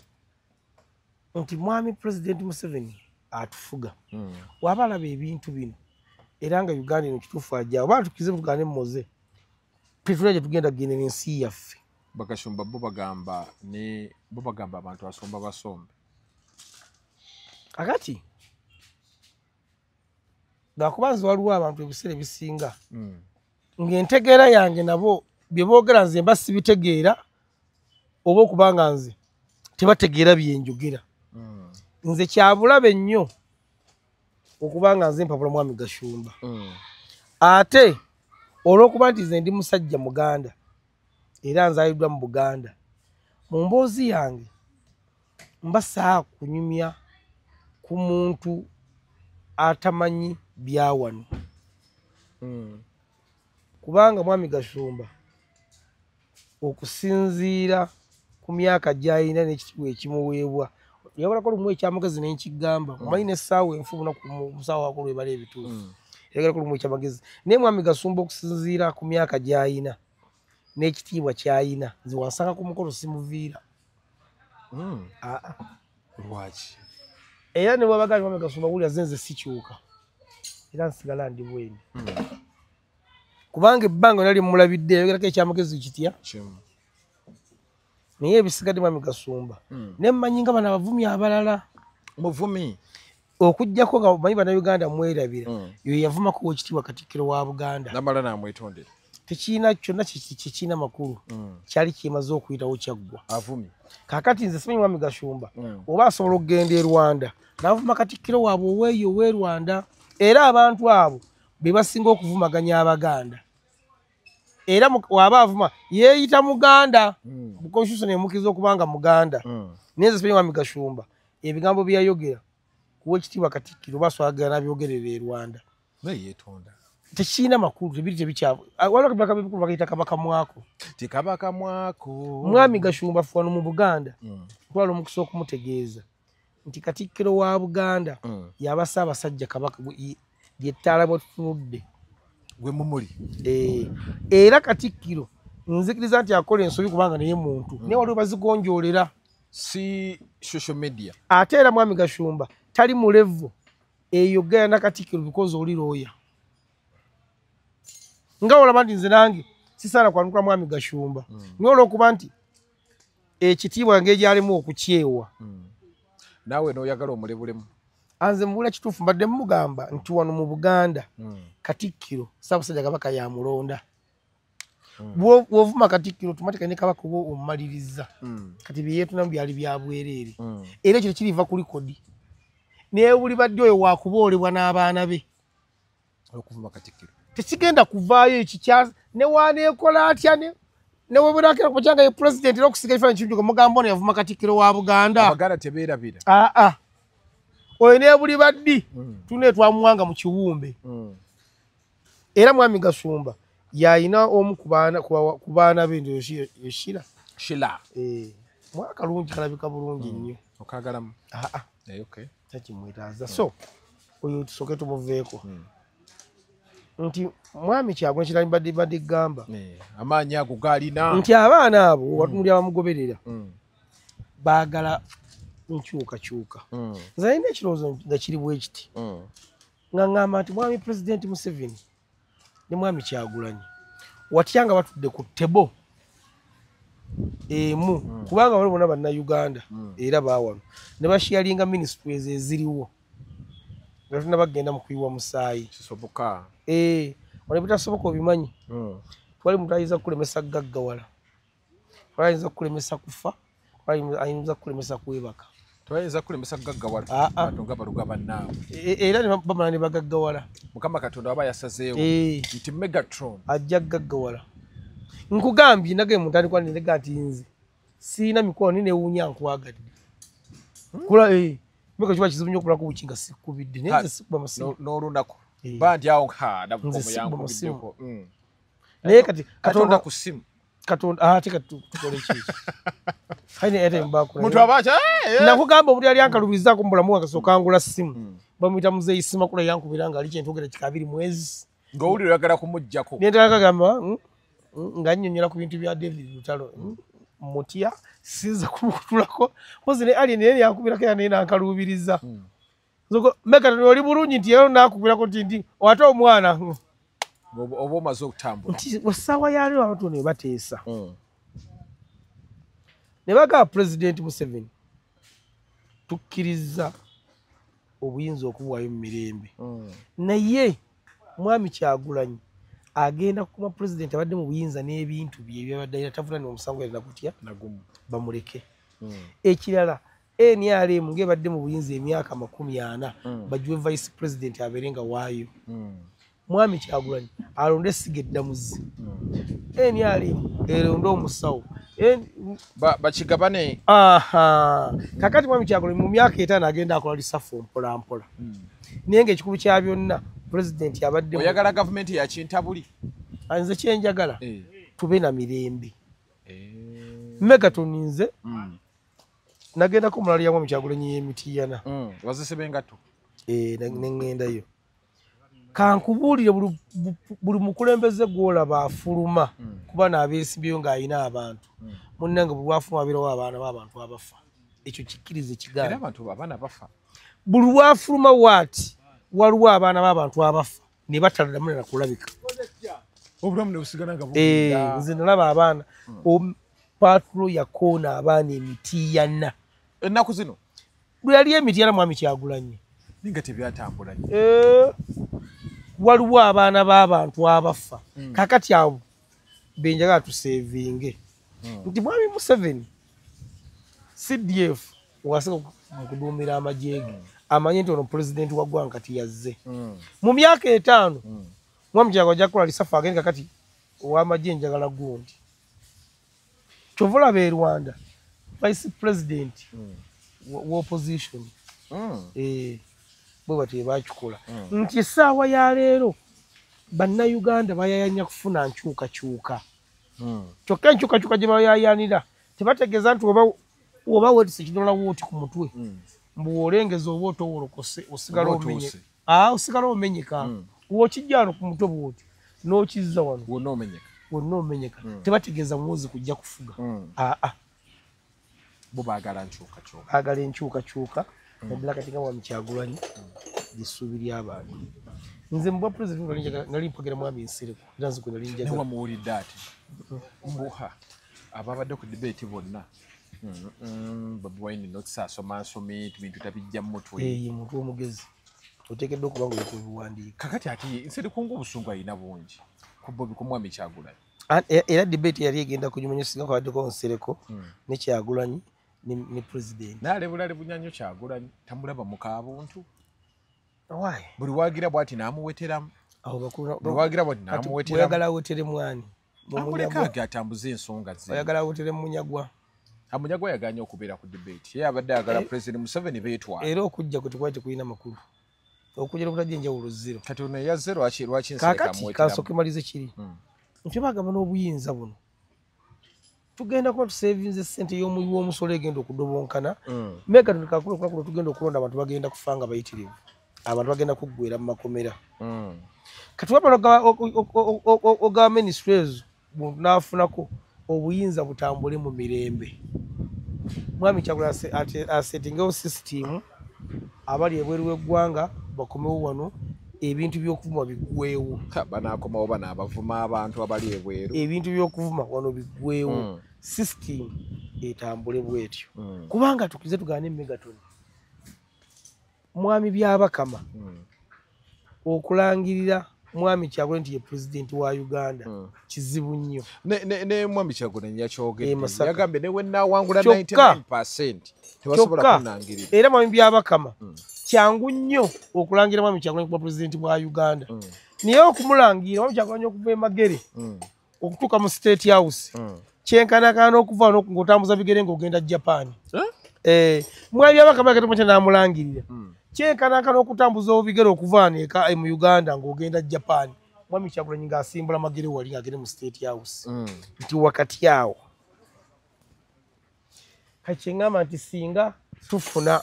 nti mwami Pulezidenti Museveni atufuga waba alaba ebintu bino era nga Uganda eno kituufu ajjaawo oba tukize tugane mmoze tetulina gye tugenda kugendera ensi yaffe Bakashumba bo bagamba abantu basomba basombe akati lwakuba nze waliwo abantu ebiseera ebisinga ng'entegeera yange nabo bye boogera nze mba sibitegeera oba okubanga nze tebategeera bye njogera nze kyabulabe nnyo okubanga nze mpapula mwami Gashumba ate olw'okuba nti nze ndi musajja Muganda era nzaaliddwa mu Buganda mu mboozi yange mba saakunyumya ku muntu atamanyi bya wano kubanga mwami Gashumba okusinziira ku myaka gy'alina n'ekitiibwa ekimuweebwa yabalako lumu ekyamagezi nenkigamba omanyi n'essaawa enfubuna ku musawo wakulu ebala ebituufu yagalako lumu ekyamagezi naye mwami Gashumba okusinziira ku myaka gy'alina n'ekitiibwa ky'alina nze wansanga ku mukolo simuviira lwaki era ne bwabagamba mwami Gashumba wulira zenze sikyuka era nsigala ndi bweni kubanga ebbanga nali mulabidde yayogerako ekyamagezi kitya naye ebisigadde mwami Gashumba ne mmanyi nga bano abavumi abalala muvumi okujjako nga manyi bannayuganda mwerabira yo yavumako w'ekitiibwa Katikkiro wa Buganda namala namwetondera tekiina kyonna kyekiina makulu kyali kimaze okuyitawo kyaggwa avumi kaakati nze simanyi mwami Gashumba oba asobola okugenda e Rwanda n'avuma Katikkiro waabwe oweeyo ow'e Rwanda era abantu abo be basinga okuvumaganya Abaganda era waba avuma yeeyita Muganda mu constitution emukiza okubanga Muganda naye nze simanyi mwami Gashumba ebigambo byayogera kuw'ekitiibwa Katikkiro baswagala n'abyogerera e Rwanda yeetonda tekiina makulu tebiri tebikyavu waliwo kabaka bikulu bakayita kabaka mwako tikabaka mwako mwami Gashumba fwano mu Buganda twala omukisa okumutegeeza nti Katikkiro wa Buganda yabasa abasajja kabaka yettaala bwetunudde gwe mumuli era Katikkiro nzikiriza nti akola ensobi kubanga naye muntu naye waliwo bazigonjoolera si social media ate era mwami Gashumba tali mu levo eyogera na Katikkiro because oli looya nga olaba nti nze nange sisaana kwanukula mwami Gashumba naye olw'okuba nti ekitiibwa ngeri gyalimu okukyewa naawe n'oyagala omulebulemu anze mubula kituufu mbadde mugamba nti wano mu Buganda Katikkiro Ssaabasajja Kabaka yamulonda bw'ovuma Katikkiro tumatika ne kabaka oba omumaliriza kati bye yeetunamu byali bya bwereere era ekyo tekiriva ku likodi naye buli badde oyo waakuboolebwa n'abaana be okuvuma Katikkiro tekigenda kuvaayo ekikya ne waaneekola atya ne webwerakera ku makyanga ye pulezidenti era okusiga ekifaananyi kirungi mugamba ono yavuma Katikkiro wa Buganda Abaganda tebeerabira oyo ne buli baddi tune twamuwanga mu kiwumbe era mwami Gashumba yayina omu ku baana be ndio Shira mwakalungi kalabika bulungi nnyo okagalamu okay takimwetaaza so oyo tusooke tumuveeko nti mwami Kyagulanyi kirali badde gamba amaanyi ago galina nti abaana abo watumuli abamugoberera baagala nkyukakyuka nze alina ekirowoozo nga kiri bwe kiti nga ŋŋamba nti mwami pulezidenti Museveni ne mwami Kyagulanyi watya nga batudde ku ttebo emu kubanga bali bonna bannayuganda era baawano ne bashiyalinga ministries eziriwo nga tuna bagenda mu kuyiwa musaayi kisoboka wano bitasoboka obimanyi twali muntu ayinza kukulemesa gaggawala twali ayinza kukulemesa kufa twali ayinza kukulemesa kwebaka twayinza kulemesa gaggawala nga baluga bannaawe era bamala ne bagaggawala mukama katonda waba yasazeewo nti Megatron ajja gaggawala nkugambye nage muntu alikwanirega nti nze siina mikono ninewuunya nkwagadde kula meka kiba kizibu nnyo okulako buki nga sikubidde naye nze sikuba masimu n'olunaku bandi awo namuyankubiddeko naye kati katonda ku simu katonda ate tukole ki haine ate mbako muntu abacha nakugamba omuntu yali ankalubirizaako mu bulamu akasooka angula simu bamuyita muzeeyi Simakula yankubira nga ali kyentogera kikabiri mwezi ng'owulira oyagala kumuggyako nentagagamba nga nnyonnyola ku bintu bya David Lutalo mutya sinza kumukutulako mpozi ne ali naye yankubirako era naye nankalubiriza Megatron oli bulungi nti era nakubirako nti ate omwana oba omaze okutambula nti essaawa yaleero abantu ne bateesa ne bagamba pulezidenti Museveni tukkiriza obuyinza okubuwaayo mu mirembe naye mwami Kyagulanyi agenda kuma pulezidenti abadde mu buyinza n'ebintu bye ebyabadde ayina tavulanira omusango yalina kutya bamuleke ekirala NRM ng'ebadde mu buyinza emyaka 40 bagiwe vice president abeere nga waayo mwami Kyagulanyi alonde Siga Eddamuzi NRM eronde omusawo bakigabane kakati mwami Kyagulanyi mu myaka 5 agenda akola lisafu mpola mpola naye ng'ekikulu kya byonna pulezidenti abadde oyagala gavumenti ya kintabuli nze kyenjagala tube na mirembe Megatron nze nagenda ko mulali ya mwami Kyagulanyi y'emitiyana wazisibe engatto nengendayo kankubuulire buli mukulembeze gwolaba afuluma kuba n'abeesimbyeyo ng'ayina abantu munnange buli lwafuluma abeerawo abaana b'abantu abafa ekyo kikkirize kigambo abantu abaana bafa buli lwafuluma waati waliwo abaana b'abantu abafa ne bataladamu na kulabika obulamu ne busigala nga bugenda nze nalaba abaana patulo yakoona abaana emitiyana ennaku zino lwe yali emitiyana mwami Kyagulanyi ninga tebyatambula waliwo abaana b'abantu abafa kakati abo benjagala tusevinge nti mwami Museveni CDF waseka mu kuduumira amajeege amanye nti ono pulezidenti wa ggwanga kati yazze mu myaka 5 mwami Kyagulanyi ajja kukola lisafu agende kakati ow'amagye njagala gundi kyova olaba e Rwanda vice president wa opposition bwe batyo bakikola nti essaawa ya leero bannayuganda bayayanya kufuna nkyukakyuka kyokka enkyukakyuka gye bayayanira tebategeeza nti oba wetise kinola wooti ku mutwe mbuwolengeza oba otowolokose osigala omenyeka wokijja no ku mutwe bwoti n'okizza wano wonna omenyeka tebategeeza muwozi kujja kufuga bo baagala nkyukakyuka baagala enkyukakyuka naddala kati nga mwami Kyagulanyi lyessuubi ly'abantu nze mubwa pulezidenti nali mpogera mwami Nsereko era nze kwe nali njagala newamuwulidde ati mbuha ababadde ku debate bonna Bobi Wine notusasoma nsomi bintu tabijja mu mutwe muntu omugezi oteekeddwa okuba nga olikubiwandiika kakati ati Nsereko ng'obusungu alina bungi ku mwami Kyagulanyi era debate yali egenda kunyumanya singa kwabaddeko Nsereko ne Kyagulanyi ne president naalebulale bunyannyo Kyagulanyi tamulaba mukaabuntu why buli waagira bw'ati n'amuweteramu aho bakulu buli waagira bw'ati n'amuweteramu oyagala awetere mwani amulekage atambuze ensonga ze oyagala awetere Munyagwa Munyagwa yaganye okubeera ku debate ye abadde ayagala president Museveni beetwala era okujja kwe tekwali tekulina makulu okujja okutajja enjawulo zero kati ono yazze lwaki Nsereko kakati kansooke malize kiri nti bagamba n'obuyinza buno tugenda kuba tusevinze ssente y'omuyi w'omusolo egenda okudobonkana Megatron kakule tugenda okulonda abantu bagenda kufa nga bayitirivu abantu bagenda kuggwera mu makomera katuwapano oga ministries nafunako obuyinza butambule mu mirembe mwami Kyagulanyi asetingewo system abali ebweru w'eggwanga bakomewo wano ebintu by'okuvuma biggweewo banaakomawo bano abavuma abantu abali ebweru ebintu by'okuvuma wano biggweewo system etambule bwetyo kubanga tukize tugaane Megaton mwami Byabakama okulangirira mwami Kyagulanyi nti ye president wa Uganda kizibu nnyo ne mwami Kyagulanyi yakyogedde yagambye ne wennaawangula 99% tebasobola kunangirira era mwami Byabakama kyangu nnyo okulangira mwami Kyagulanyi kuba president wa Uganda naye okumulangira mwami Kyagulanyi okuva e Magere okutuuka mu State House kyenkanakana okuva ng'otambuza bigere ng'ogenda Japan mwami Byabakama yakatuma kyanamulangirira kyenkanakana okutambuza obigere okuva mu Uganda ng'ogenda Japan mwami Kyagulanyi ng'asimbula Magere wali ng'agende mu State House nti wakati awo kakyeŋŋamba nti singa tufuna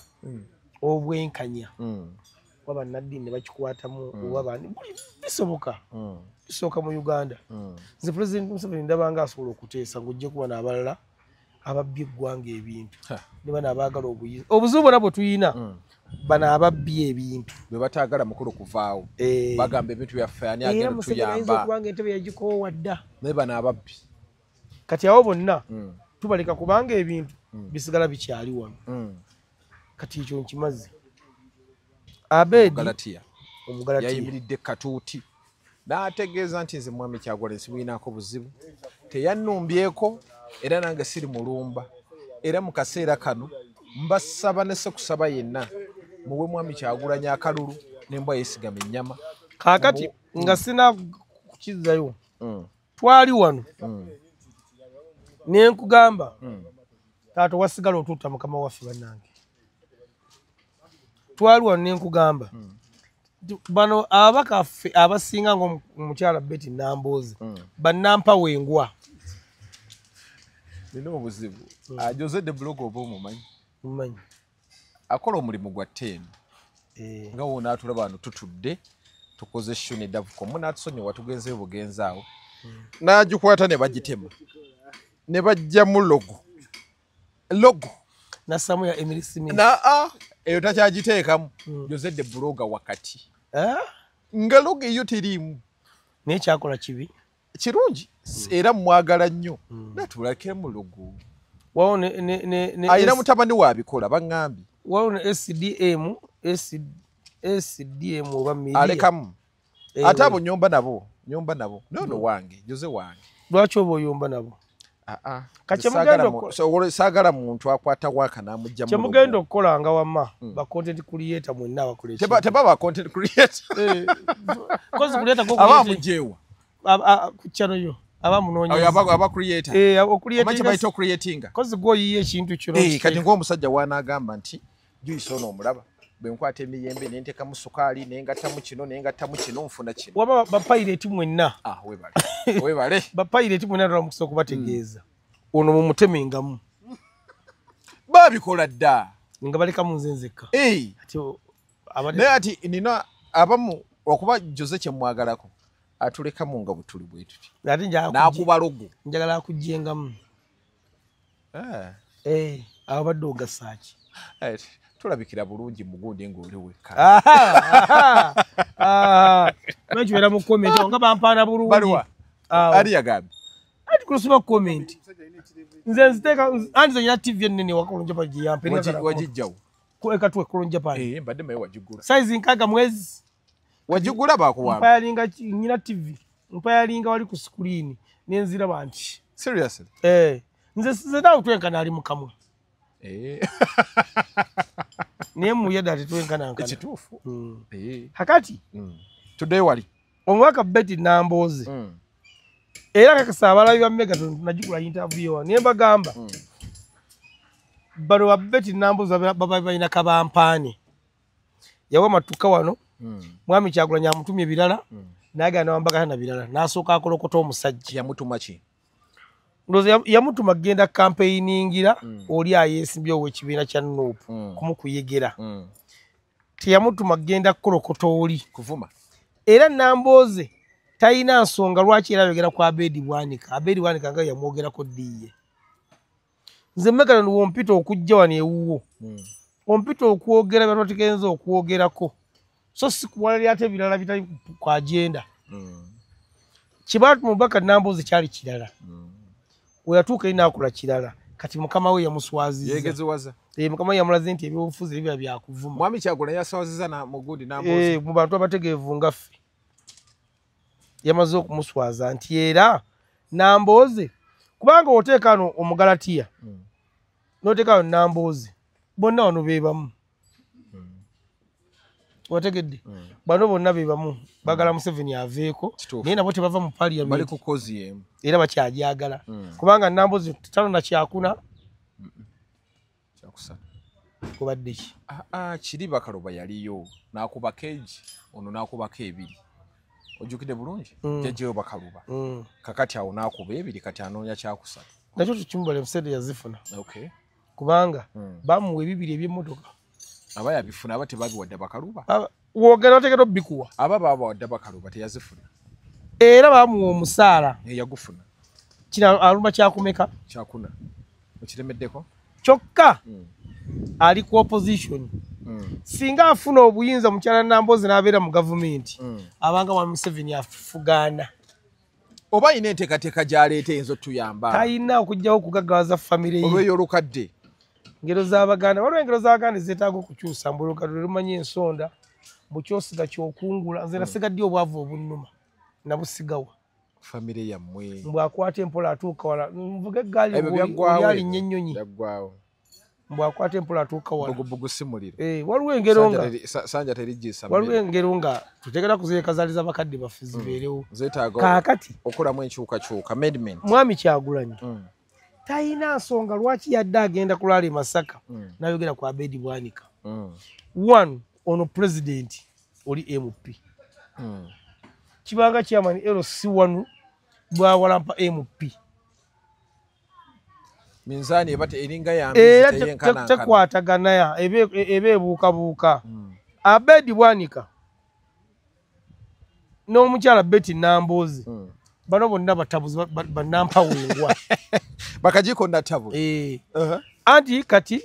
obwenkanya waba Nadine ne bakikwatamu owabani bisoboka bisoboka mu Uganda nze President Museveni ndabanga asobola okuteesa ng'ojje kuba n'abalala ababbye eggwanga ebintu ne bano abaagala obuyinza obuzibu bwonna bwe tuyina bano ababbye ebintu bwe bataagala mukulu kuvaawo bagamba ebintu byaffe ani agenda tuyamba okubanga entebe yagikoowa dda naye bano ababbi kati awo bonna tubaleka kubanga ebintu bisigala bikyali wano kati ekyo nkimaze Abedi Omugalatiya yayimiridde katuuti n'ategeeza nti nze mwami Kyagulanyi simulinako buzibu teyannumbyeko era nange siri mulumba era mu kaseera kano mbasaba ne sekusaba yenna muwe mwami Kyagulanyi akalulu n'embwa yeesigama ennyama kaakati nga sina kukizzayo twali wano ne nkugamba taata wasigala otuuta mukama waffe bannange twali wano ne nkugamba bano ababaka ffe abasinga ng'omukyala Betty Nambooze bannampa wengwa nina obuzibu Jose de Blogo oba omumanyi mumanyi akola omulimu gwa tteeni nga wona atulaba wano tutudde tukoze shuni davukomu n'atusonyiwa tugenzeyo bugenzi awo n'agikwata ne bagitema ne bajjamu logo nassamu ya Emily Smith eyo takyagiteekamu Jose de Bloga wakati nga logo eyo teriimu naye kyakola kibi kirungi era mwagala nnyo natulake mu logo wawo ayina mutabani waabikola baŋŋambye wawo ne SDM oba media alekamu ate abo nyomba nabo nono wange Jose wange lwaki oba oyomba nabo saagala muntu akwata waka n'amugja mu kyemugenda okukolanga wamma ba content creator mwenna abakola tebaba content creator abamujeewa ku channel yo abamunoonyeza aba creator omanyi bayita creatinga kozi gwoyiye ekintu kino kati ng'omusajja wanaagamba nti juyisa ono omulaba bwe nkwata emiyembe ne ntekamu sukaali nengattamu kino nfuna kino waba bapayireti mwenna webale bapayireti mwenna tola mukisa okubategeeza ono mumutemengamu babikola dda nga balekamu nze nzekka naye ati nina abamu okuba Jose kyemwagalako atulekamu nga butuli bwe tuti n'akuba logo njagala akujjengamu abo badde ogasaaki tulabikira bulungi mugundi ng'oli wekka nakibeera mu komenti nga bampaana bulungi ali yagambye ati kulusoma komenti nze nziteeka anti zenyina TV ennene wakolonja pagi wagijjawo ekatwe kolonja pagi mbadde maye wagigula saizi nkaaga mwezi wagigula bakuwamba mpayalinga nyina TV mpayalinga wali ku screen nenziraba nti seriously nze naawe twenkana ali mukamwe naye muyada tetwenkanankana ekituufu hakati tuddeyo wali omwaka Betty Nambooze era kakasa abalabi ba Megaton nagikola interview ewa naye mbagamba bano ba Betty Nambooze baba balina kabampaane yawa matuka wano mwami Kyagulanyi amutumye ebirala naagenda nawambagana na birala n'asooka akolokota omusajja yamutuma ki ndoza yamutuma genda campaigningira oli ayeesimbye ow'ekibiina kya NUP kumukuyegera teyamutuma kgenda kukolokotooli kuvuma era Nambooze talina nsonga lwaki era ayogera ku Abedi Bwanika nga yamwogerako ddiiye nze Megaton wompita okujja wano ewuwo ompita okwogera byatwa tugenza okwogerako so si kuwalali ate ebirala bitali ku agenda kibaatu mubaka Nambooze kyali kirala we yatuuka erinaakula kirala kati mukama we yamuswaziza yegezewaza mukama we yamulaze nti ebyobufuzi ebyo byakuvuma mwami Kyagulanyi yaswaziza na mugudi Nambooze mu bantu abategeevu nga ffe yamaze okumuswaza nti era Nambooze kubanga oteeka wano Omugalatiya n'oteeka wano Nambooze bonna wano be bamu wategedde bano bonna be bamu bagala Museveni aveeko naye nabo tebava mu parliament bali ku kozi yemu era bakyajagala kubanga Nambooze tano na kyakuna kyakusatu kubadde ki kiri Bakaluba yaliyo n'akuba keegi ono n'akubako ebiri ojjukidde bulungi jjajjayo Bakaluba kakati awo n'akuba ebiri kati anoonya kyakusatu nakyo tukimubola ebiseera yazifuna kubanga bamuwa ebibiri eby'emmotoka aba yabifuna aba tebabiwadde Bakaluba wogera oteekera obbikuwa aba babawadde Bakaluba teyazifuna era bamuwa omusaala yagufuna kino alumba kyakumeka kyakuna okiremeddeko kyokka ali ku opposition singa afuna obuyinza mukyala Nambooze n'abeera mu gavumenti abanga wa Museveni afugaana oba ayina enteekateeka gy'aleeta eyinza otuyamba talina okugjawo okugaggawaza famire ye olweyo olukadde engero z'Abaganda waliwo engero z'Abaganda zeetaaga okukyusa mbu olukadde lumanyi ensonda bukyosiga kyokungula nze nasigadde obwavu obunnuma nabusigawa famire yammwe mbwakwata empola atuuka wala nvuga eggaali yalinnya ennyonyi mbwakwata empola atuuka wala bugubugu simuliro waliwo engero nga sanja terijjisa waliwo engero nga tuteekera kuzeekazaaliza bakadde baffe zibeerewo zeetaaga kaakati okulamu enkyukakyuka amendment mwami Kyagulanyi talina nsonga lwaki yadde agenda kulala e Masaka n'ayogera ku Abedi Bwanika one ono president oli MP kibanga chairman LC1 bwawalampa MP minzani ebate eringa yambi teyenkana tekwatagana ebeebuukabuuka Abedi Bwanika n'omukyala Betty Nambooze bano bonna batabuzi banampa wengwa bakajiko ndatabu anti kati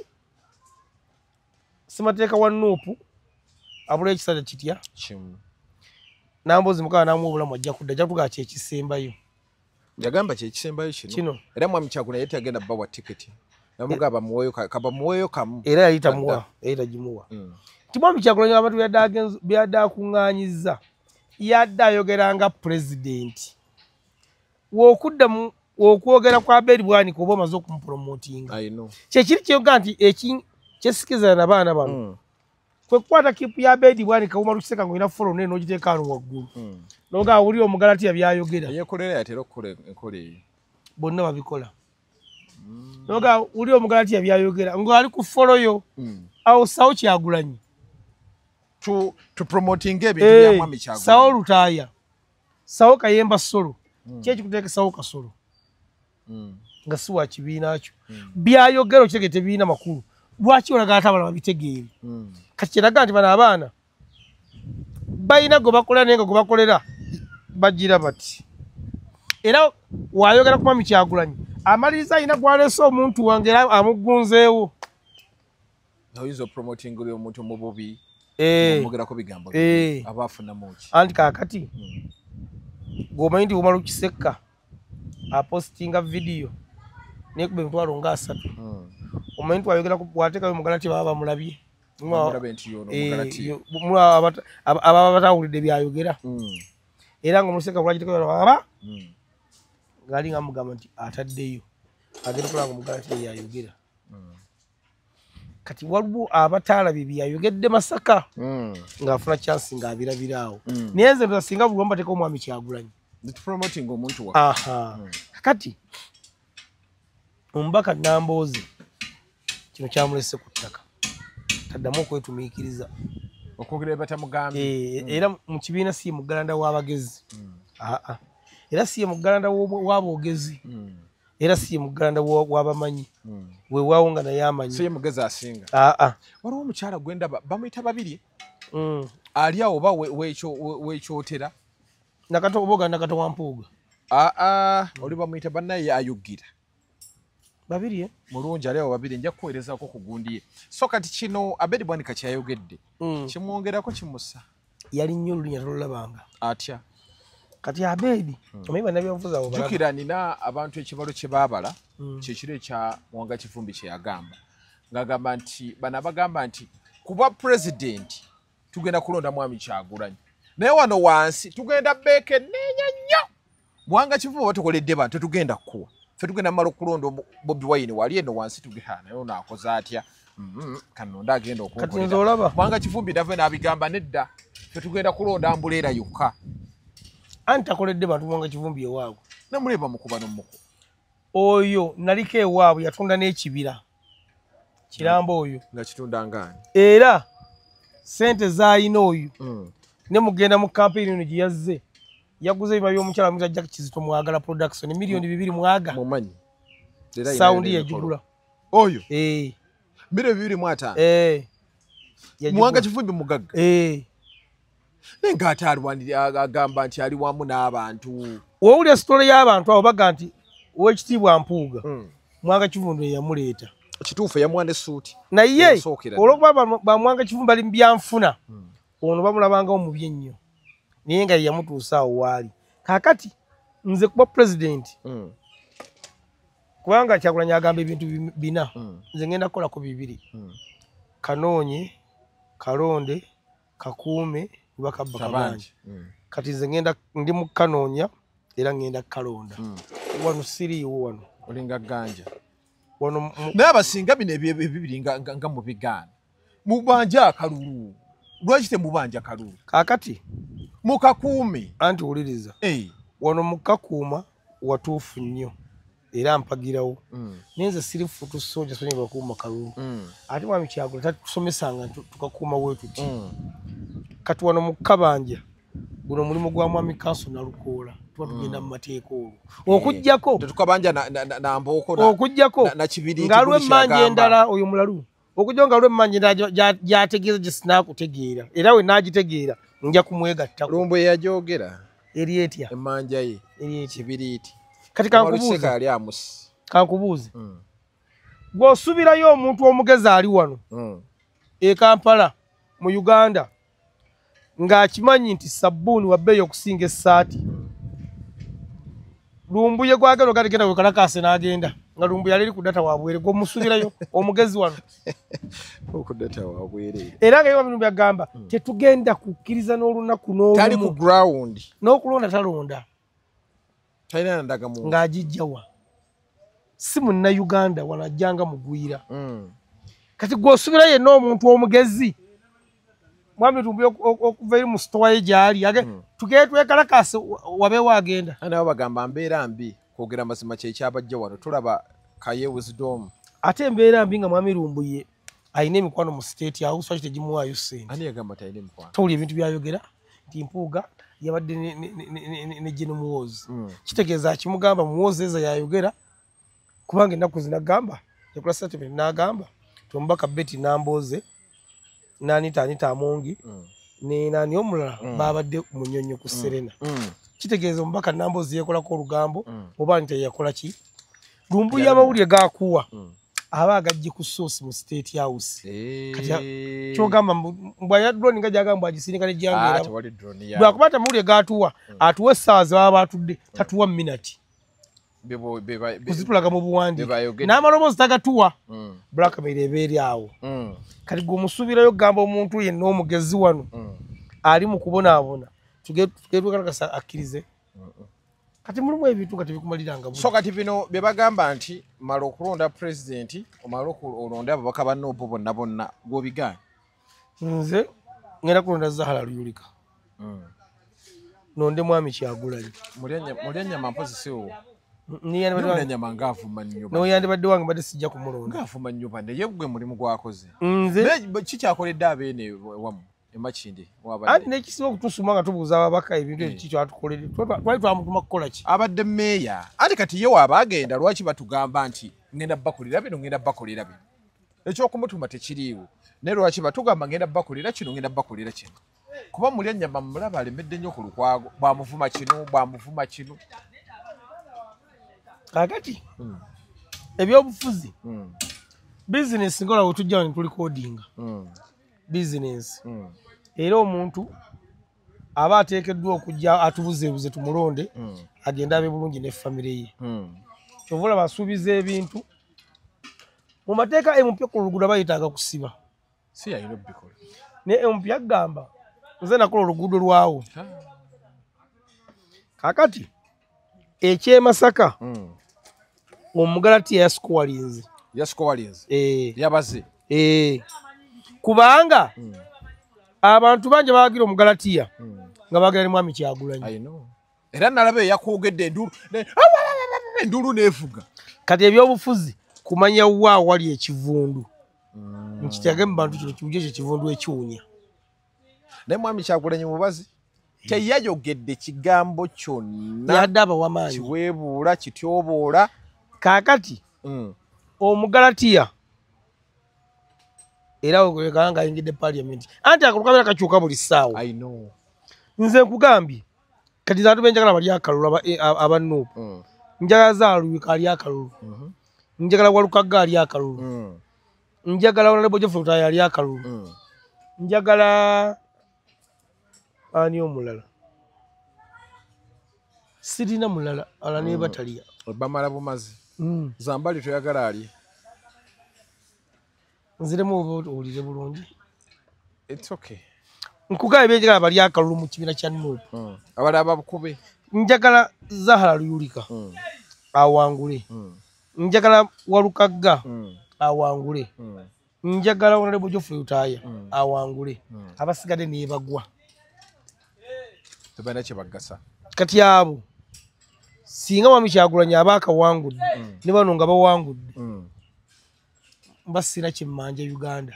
simateeka wa Nuupu abula ekisanja kitya Nambooze mukaba namu obulamu ajja kudda ajja kutugaa kyekisembayo yagamba kyekisembayo kino era mwami Kyagulanyi yali tagenda bbawa tiketi namugaba muweeyo kaba muweeyo kamu era yali tamuwa era tagimuwa nti mwami Kyagulanyi abantu byadde akuŋŋaanyizza yadde ayogeranga pulezidenti w'okudda okwogera kwa Abedi Bwanika oba omaze okumupromotinga kyekiri kyoga nti kyesikizana n'abaana bano kwe kukwata kipu ya Abedi Bwanika wumala okiseka ng'olina folo nene n'ogiteeka wano waggulu noga awulira Omugalatiya byayogera yeekolera yatera okukola enkola eyo bonna babikola noga awulira Omugalatiya byayogera ng'ali ku folo yo awo sawo Kyagulanyi tupromotinga ebintu bya mwami Kyagulanyi sawo Lutaaya sawo Kayemba Solo kyeki kuteeka sawo Kasolo nga si wa kibiina kyo byayogera okitegeera tebiina makulu lwaki olagala ate abaana babitegeere kati kyeraga nti bano abaana balina gwe bakolera naye nga gwe bakolera bagira bati era wayogera ku mwami Kyagulanyi amaliriza alina gwaleese omuntu wange era amugunzeewo oyinza opromotinga oli omuntu mu bubi omugerako bigambo abaafunamu ki anti kaakati gwomanyi nti wumala okisekka apostinga vidiyo nekuba emitwalo nga 3 omanyi nti wayogera wateekayo Omugalatiya baba bamulabye ababa batawulidde byayogera era nga omuseka lwakiteekaaba ngaali nga mugamba nti ataddeyo agenda kulaba Omugalatiya yayogera kati waliwo abataalabye byayogedde Masaka ng'afuna chansi ng'abirabiraawo naye nze ndoza singa buli wamu bateeka omwami Kyagulanyi promoting omuntu wa kati omubaka Nambooze kino kyamulese ku ttaka taddamu okwetumiikiriza okwogera batamugambye era mu kibiina si ye muggalanda w'abagezi era si ye muggalanda w'aboogezi era si ye muggalanda w'abamanyi weewaawo nga naye amanyi si ye mugezi asinga waliwo omukyala gwenda bamuyita babiri ali awo oba weekyotera nakato oboga nakato wampuuga oli bamuyita bannaye ayugira babiri mulungi ali awo babiri nja kuweerezako ku gundi ye so kati kino Abedi Bwanika kyayogedde kimwongerako kimusa yali nnyo olulinya tolulabanga atya kati Abedi omanyi bannabyabufuzi abo jjukira nina abantu ekibalo kye baabala kyekiro ekya Mwanga Kivumbi kye yagamba ng'agamba nti bano abagamba nti kuba pulezidenti tugenda kulonda Mwami Kyagulanyi naye wano wansi tugenda beekenneenya nnyo Mwanga Kivumbi oba tukoledde bantu tugenda kuwa ffe tugenda mmala okulonda Bobi Wine wali eno wansi tugenda naye ono akoze atya kanonda agenda okunkolera Mwanga Kivumbi nave n'abigamba nedda ffe tugenda kulonda Ambuleera yokka anti akoledde bantu Mwanga Kivumbi ewaabwe namuleba mukuba n'omuku oyo naliko ewaabwe yatunda n'ekibira Kirambo oyo nga kitunda ngaani era sente zaalina oyo ne mugenda mu kampeyini eno gye yazze yaguze ebima by'omukyala mwita Jack Kizito Mwagala production milioni 2 mwaga mumanyi saundi yagigula oyo 2.5 Mwanga Kivumbi mugagga nenga ate agamba nti ali wamu n'abantu wowulira sitole y'abantu abo baga nti ow'ekitiibwa Mpuuga Mwanga Kivumbi yamuleeta kituufu yamwana essuuti naye olwokuba ba Mwanga Kivumbi bali mu byanfuna ono bamulabanga omubi ennyo naye nga yamutuusa awo waali kaakati nze kuba pulezidenti kubanga Kyagulanyi agamba ebintu bina nze ngenda kukolako 2 kanoonye kalonde kakuume bakabba kabanji kati nze ngenda ndi mu kanoonya era ngenda kalonda wano siriiwo wano olinga ganja wano naye abasinga bino ebibiri nga mu bigaana mubanja akalulu lwaki temubanja kalulu kaakati mukakuume anti wuliriza wano mukakuuma watuufu nnyo era mpagirawo nenze siri futu soja sonye bakuuma kalulu ate Mwami Kyagulanyi tatusomesanga tukakuuma wetuti kati wano mukabanja guno mulimu gwa Mwami Kanso na Lukoola tuba tugenda mu mateeka olwo okujjako tetukabanja na Mbooko okujjako na Kibiriiti nga lw'emmanja endala oyo mulalu okujja nga lw'emmanja endala gyategeeza gye sinaakutegeera era we naagitegeera nja kumwegattako lumbu yajogera eri etya emmanja ye eri etya Kibiriiti kati kankubuuze gw'osubirayo omuntu omugezi ali wano e Kampala mu Uganda ng'akimanyi nti sabbuuni wa bbeeyi okusinga essaati lumbu ye gwagenda ogategenda gwe kalakaase n'agenda nga lumbu yali eri ku data wabwere gw'omusubirayo omugezi wano okudata wabwere era nga yewa bintu byagamba tetugenda kukkiriza n'olunaku n'olumu tali ku ground n'okulonda talonda talina ndagamuntu ng'agijjawa si Munnayuganda wanajjanga mugwira kati gw'osubirayo yenna omuntu omugezi Mwami Lumbu okuva eri mu sitowa ye gyali tugende twekalakaase wabeewo agenda nabo bagamba mbeera mbi kwogera mazima kyekyabajja wano tulaba Kaye Wisdom ate embeera mbi nga Mwami Lumbu ye alina emikwano mu state house lwaki tegimuwaayo ssente ani yagamba talina emikwano towulira ebintu byayogera nti Mpuuga yabadde ne Jene Muwoozi kitegeeza kimugamba Muwoozi eza yayogera kubanga ennaku zinagamba yakola statement n'agamba omubaka Betty Nambooze Anita Amongi ne nani omulala babadde mu Nnyonyo ku Serena kitegeeza omubaka Nambooze yekolako olugambo oba nti yakola ki Lumbu y'amawulire gakuwa aba agajje ku source mu state house kati kyogamba mbwa ya drone nga jagamba agisindika ne jangera lwakuba amawulire gatuwa atuwe essaawa zebaba batudde tatuwa minati kuzitulaga mu buwandi n'amaloboozi tagatuwa Blackmail ebeeri awo kati gwemusubirayo gamba omuntu yenna omugezi wano ali mu kubonaabona tugetwekalakasa akkirize kati mulimu ebintu nga tebikumaliranga so kati bino bye bagamba nti mala okulonda pulezidenti omala olonda ababaka bannoobo bonna bonna gwobigaanye nze ngenda kulonda Zahara Luyulika nonde Mwami Kyagulanyi mulya nyama mpozi siwo nyama ngaavuma nnyo noyandibadde wange badde sijja kumulonda ngaavuma nnyo bande ye gwe mulimu gwakoze nze kikyakoledde abeene wamu emakindi ati nekisiba okutusuma nga tubuuza ababaka ebintu ekiki kyatukolere twali twamutuma kukola ki abadde meeya ati kati ye waaba agenda lwaki batugamba nti ngenda bakolera bino ngenda bakolera bino ekyokumutuma tekiriiwo naye lwaki batugamba ngenda bakolera kino ngenda bakolera kino kuba mulya nnyama mulaba alemedde nnyo ku lukwago bwamuvuma kino kakati ebyobufuzi bizinesi ngola wetujja ne tulikodinga bizinesi era omuntu aba ateekeddwa okujja atubuzeebuze tumulonde agenda abe bulungi ne famire ye kyovula basuubiza ebintu mu mateeka empya ku luguudo bayitaaga kusiba si yayina obbikola ne empya agamba nze nakola oluguudo lwawo kakati ekyemasaka omugalatiya yasikowalinze yabaze kubanga abantu bangi bawagira omugalatiya nga bagira ne mwami Kyagulanyi era nalaba eyakwogedde endulu neevuga kati ebyobufuzi kumanya wa wali ekivundu nkitage mu bantu kino kibujo ekivundu ekiwunya naye mwami Kyagulanyi mubazi teyayogedde kigambo kyonna yadde abawamaanyi kiweebuula kityoboola kakati omugalatiya era ogwekanga ayingidde parliament anti akulukamera kakyuka buli ssaawa nze nkugambye kati zantu benjagala bali akalulu abanuupu njagala Zaaluyika ali akalulu njagala Walukagga ali akalulu njagala Honorable Geoffrey Rutaaya ali akalulu njagala ani omulala sirina mulala ala ne bataliya bamala bumazi Zambali toyagala ali nziremu owulire bulungi it's okay nkugaye benjagala bali akalulu mu kibiina kya Nuupu abala abakube njagala Zahara Luyulika awangule njagala Walukagga awangule njagala Honorable Geoffrey Rutaaya awangule abasigadde ne bagwa tebana kye bagasa kati abo singa mwami Kyagulanyi abaaka wangudde ne bano nga bawangudde mbasira kimmanja Uganda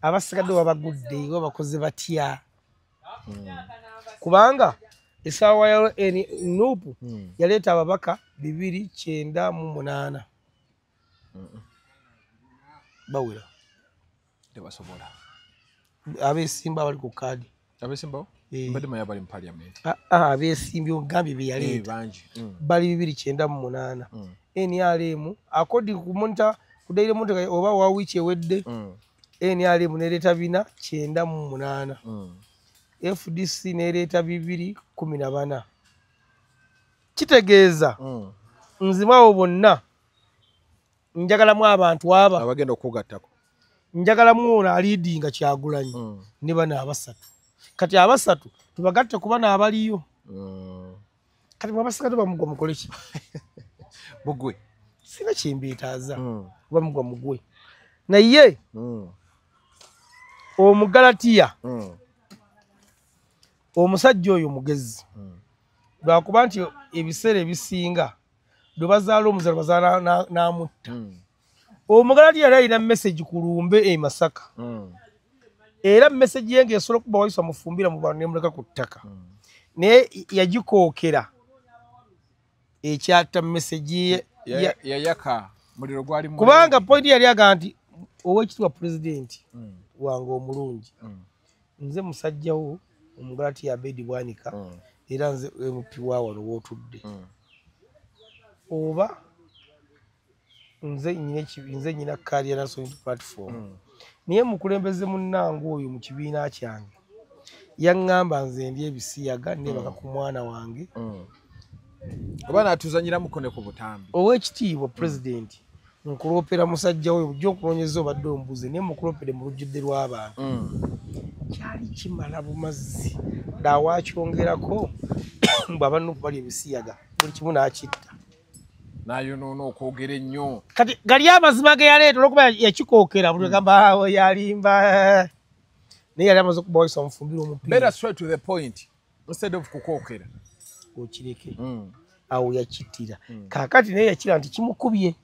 abasigadde babagudde babakoze batya kubanga esaawa ya Nuupu yaleeta ababaka 298 bawera tebasobola abeesimba bali ku kaadi abeesimbawo mbadde manya bali mu parliament abeesimbi ogambye bye yaleeta bali 298 NRM akodi ku monita ku daily monitor oba wa wiiki ewedde NRM nereeta 498 FDC nereeta 214 kitegeeza nzimawo bonna njagalamu abantu aba abagenda okugattako njagalamu ono aliidinga Kyagulanyi ne bana abasatu kati abasatu tubagatte kuba n'abaliyo kati mwabasigadde bamugwa mukole ki bugwe sina kyembeetaaza bamugwa mugwe naye omugalatiya omusajja oyo mugezi lwakuba nti ebiseera ebisinga lwe bazaala omuzaala bazaala n'amutta omugalatiya yali alina message ku lumbe e Masaka era message ye ng'esobola okuba wayisa mufumbira mu bantu nemuleka ku ttaka naye yagikookera ekyatta message ye yayaka muliro gwali kubanga point yali aga nti owekitiibwa pulezidenti wange omulungi nze musajjawo omugalatiya Abedi Bwanika era nze MP wa wano wootudde oba nze nyina Career National Platform niye mukulembeze munnange oyo mu kibiina kyange yaŋŋamba nze ndi ebisiyaga nebaka ku mwana wange oba naatuzanyira mukone ku butambi owekitiibwa pulezidenti nkuloopera musajja we bujja okunoonyeza obadde ombuze naye mukuloopere mu lujjudde lw'abantu kyali kimala bumazzi daawakyongerako mbw abanuupu bali ebisiyaga buli kimu n'akitta nayonoona okwogera ennyo kati gali amazima ge yaleeta olwokuba yakikookera buli gamba yalimba naye yali amaze okuba wayisa omufumbira omupiira better straight to the point instead of kukookera okireke awo yakittira kaakati naye yakira nti kimukubye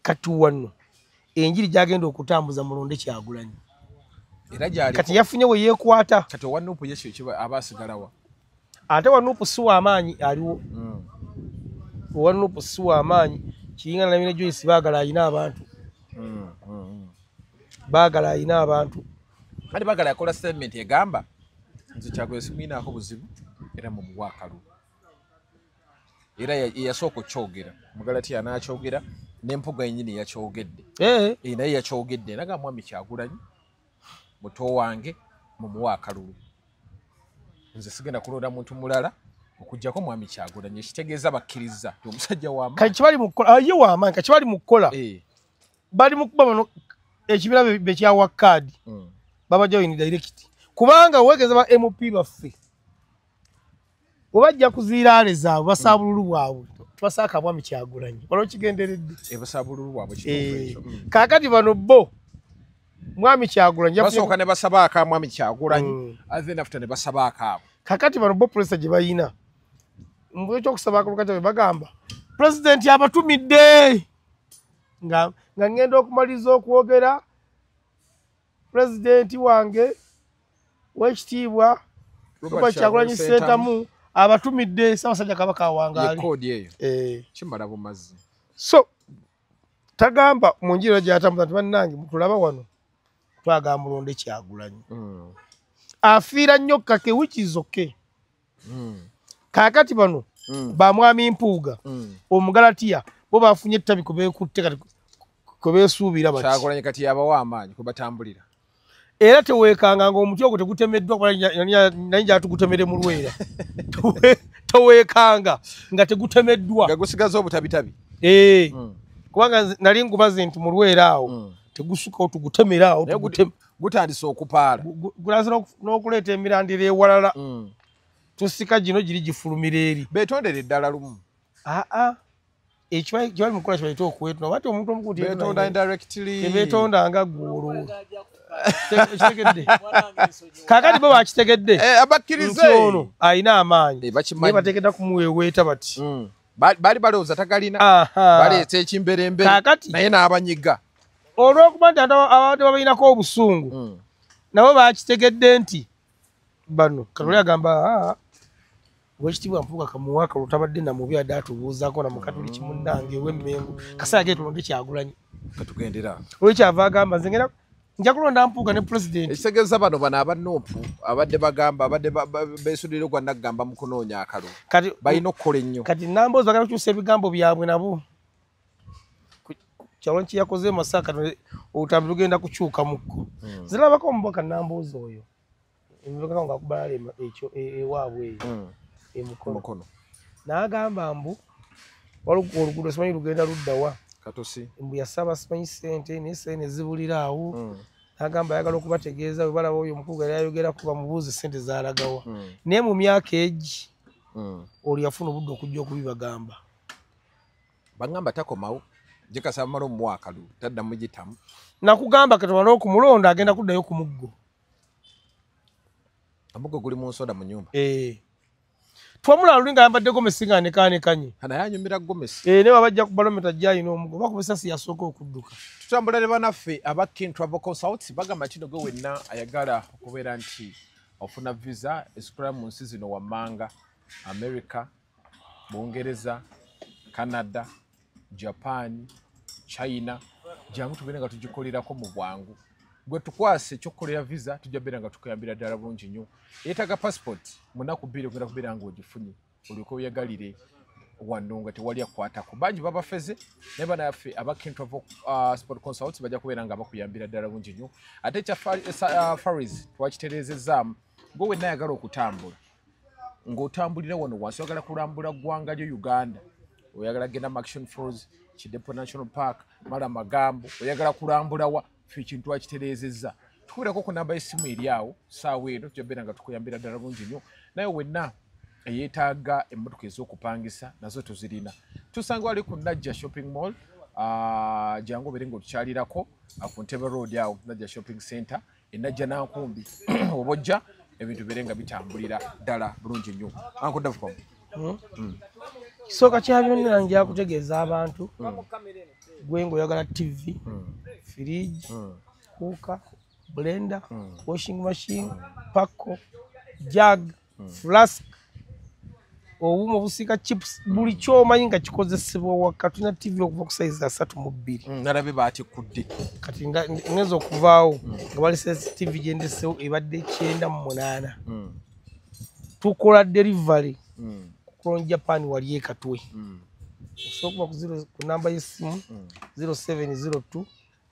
kati wano enjiri gyagenda okutambuza mulonde Kyagulanyi era gyali kati yafunye we yeekwata kati owanuupu yekyo kiba aba asigalawa ate wanuupu si w'amaanyi aliwo owanuupu si w'amaanyi kiyinga na Joyce baagala alina abantu baagala ayina abantu kati baagala yakola statement egamba nze Kyagulanyi simwinaako buzibu era mu muwaakalu era yasooka okyogera Mugalatiya n'akyogera n'empuga yennyini yakyogedde naye yakyogedde naga mwami Kyagulanyi muto wange mu muwaakalulu nze sigenda kulonda muntu mulala okujjako mwami Kyagulanyi ekitegeeza bakkiriza omusajja w'amaanyi kati kibali mu kukola ye w'amaanyi kati kibali mu kukola bali mu kuba bano ekibira bekyawa kaadi babajja in direct kubanga wegeza ba MP baffe obajja kuziiraale zaabwe basaabululu bwabwe twasaaka mwami Kyagulanyi waliwo kigenderedde basaabululu bwabwe kituufu kaakati bano bo mwami Kyagulanyi basooka ne basaba aka mwami Kyagulanyi then after ne basaba akaabo kaakati bano bo pulesa gye bayina ekyokusaba akalukata bagamba pulezidenti abatumidde nga ngenda okumaliza okwogera pulezidenti wange w'ekitiibwa Robert Kyagulanyi Ssentamu abatumidde Ssaabasajja Kabaka awangaale kodi eyo kimala bumazi so tagamba mu njira gy'atambula nti bannange mutulaba wano twagamba mulonde Kyagulanyi afiira nnyo kake wikizoke kaakati bano bamwami Mpuuga Omugalatiya bo bafunye ettabi kwe beekutte kati kwe beesuubira bati Kyagulanyi kati yabawa amaanyi kwe batambulira era teweekanga ng'omuti ogwo tegutemeddwa naye gyatugutemere mu Lwera teweekanga nga tegutemeddwa nga gusigaza obutabitabi kubanga nali ngubaze nti mu Lwera awo tegusukawo tugutemera awo gutandise okupaala gulaza n'okuleeta emirandira ewalala tusika gino giri gifulumira eri beetondera eddala lumu ekibali mukola kibaita okwetonda bati omuntu omukuti beetonda indirectly tebeetondanga gwolo kitegedde kaakati bo bakitegedde abakkirize ono ayina amaanyi naye bategedda kumuweeweeta bati baali balowooza tagalina baleeta ekimberembe naye n'abanyiga olw'okuba nti abantu babalinako obusungu nabo bakitegedde nti bano Katole agamba Oweekitiibwa Mpuuga kamuwaaka lutabadde namubi adde atubuuzaako na Mukatoliki munnange ow'emmengo kaseera ge tulonde Kyagulanyi katugendera olwekyava agamba nze ngenda nja kulonda Mpuuga ne pulezidenti ekitegeeza bano aba Nuupu abadde bagamba abadde beesuulira gwa naggamba mu kunoonya akalulu balina okukola ennyo kati Namboozi bagala kukyusa ebigambo byabwe nabo Kyagulanyi kye yakoze Masaka obutambi lugenda kukyuka mukko zirabako omubaka Namboozi oyo emibaka nga akubala ekyo ewaabwe emukono n'agamba mbu waliwo oluguudo simanyi lugenda luddawa katosi mbu yasaba simanyi ssente naye ssente zibulira awo n'agamba ayagala okubategeeza bwe balaba oyo Mpuuga yali ayogerako bamubuuze ssente zaalagawa naye mu myaka egi oli yafuna obudde okujja okubibagamba bagamba takomawo gye kasaba mala omuwaakalu taddamu gitamu nakugamba katabala okumulonda agenda kuddayo ku muggo amuggo guli mu nsoda mu nyumba twamulala luli nga yambadde gomesi nga nekanekanye naye anyumira gomesi naye babajja ku balometa gyalina omuggo bakuba esasi yasooka okudduka tutambula ne banaffe aba King Travel Consult bagamba nti gwe wenna ayagala okubeera nti ofuna visa esukula mu nsi zino wammanga America, Bungereza, Canada, Japan, China jangu tubeera nga tugikolerako mu bwangu gwe tukwase ekyokukolera visa tujja beera nga tukuyambira ddala bulungi nnyo yeetaaga passport munaku bbiri ogenda kubeera nga ogifunye oliko oyagalire wano nga tewali akwatako bangi babafeze naye banaffe aba King Travel Sport Consult bajja kubeera nga bakuyambira ddala bulungi nnyo ate ekya Faris twakitereezezaamu gwe wenna ayagala okutambula ng'otambulira wano wansi oyagala kulambula ggwanga lyo Uganda oyagala genda mu Action Falls Kidepo National Park mala magambo oyagala kulambula wa fe kintu akitereezezza tukuleko ku namba y'essimu eri awo saawa eno tujja nga tukuyambira ddala bulungi nnyo naye wenna eyeetaaga emmotoka ez'okupangisa nazo tuzirina tusanga wali ku Najja Shopping Mall jangu obeere ng'otukyalirako ku Ntebe Road awo Najja Shopping Center enajja Nankumbi oba ojja ebintu bibeere nga bitambulira ddala bulungi nnyo Uncle Davcom kisooka kya byonna nja kutegeeza abantu gwe ng'oyagala TV fridge cooker blender washing machine pako jug flask obuuma obusiika chips buli kyomanyi nga kikozesebwa waka tulina TV okuva ku size 32 nalabe baatikudde kati ngenza okuvaawo nga balese TV gyendesewo ebadde 98 tukola delivery ku Japan wali ekatwe osobola ku namba y'essimu 0702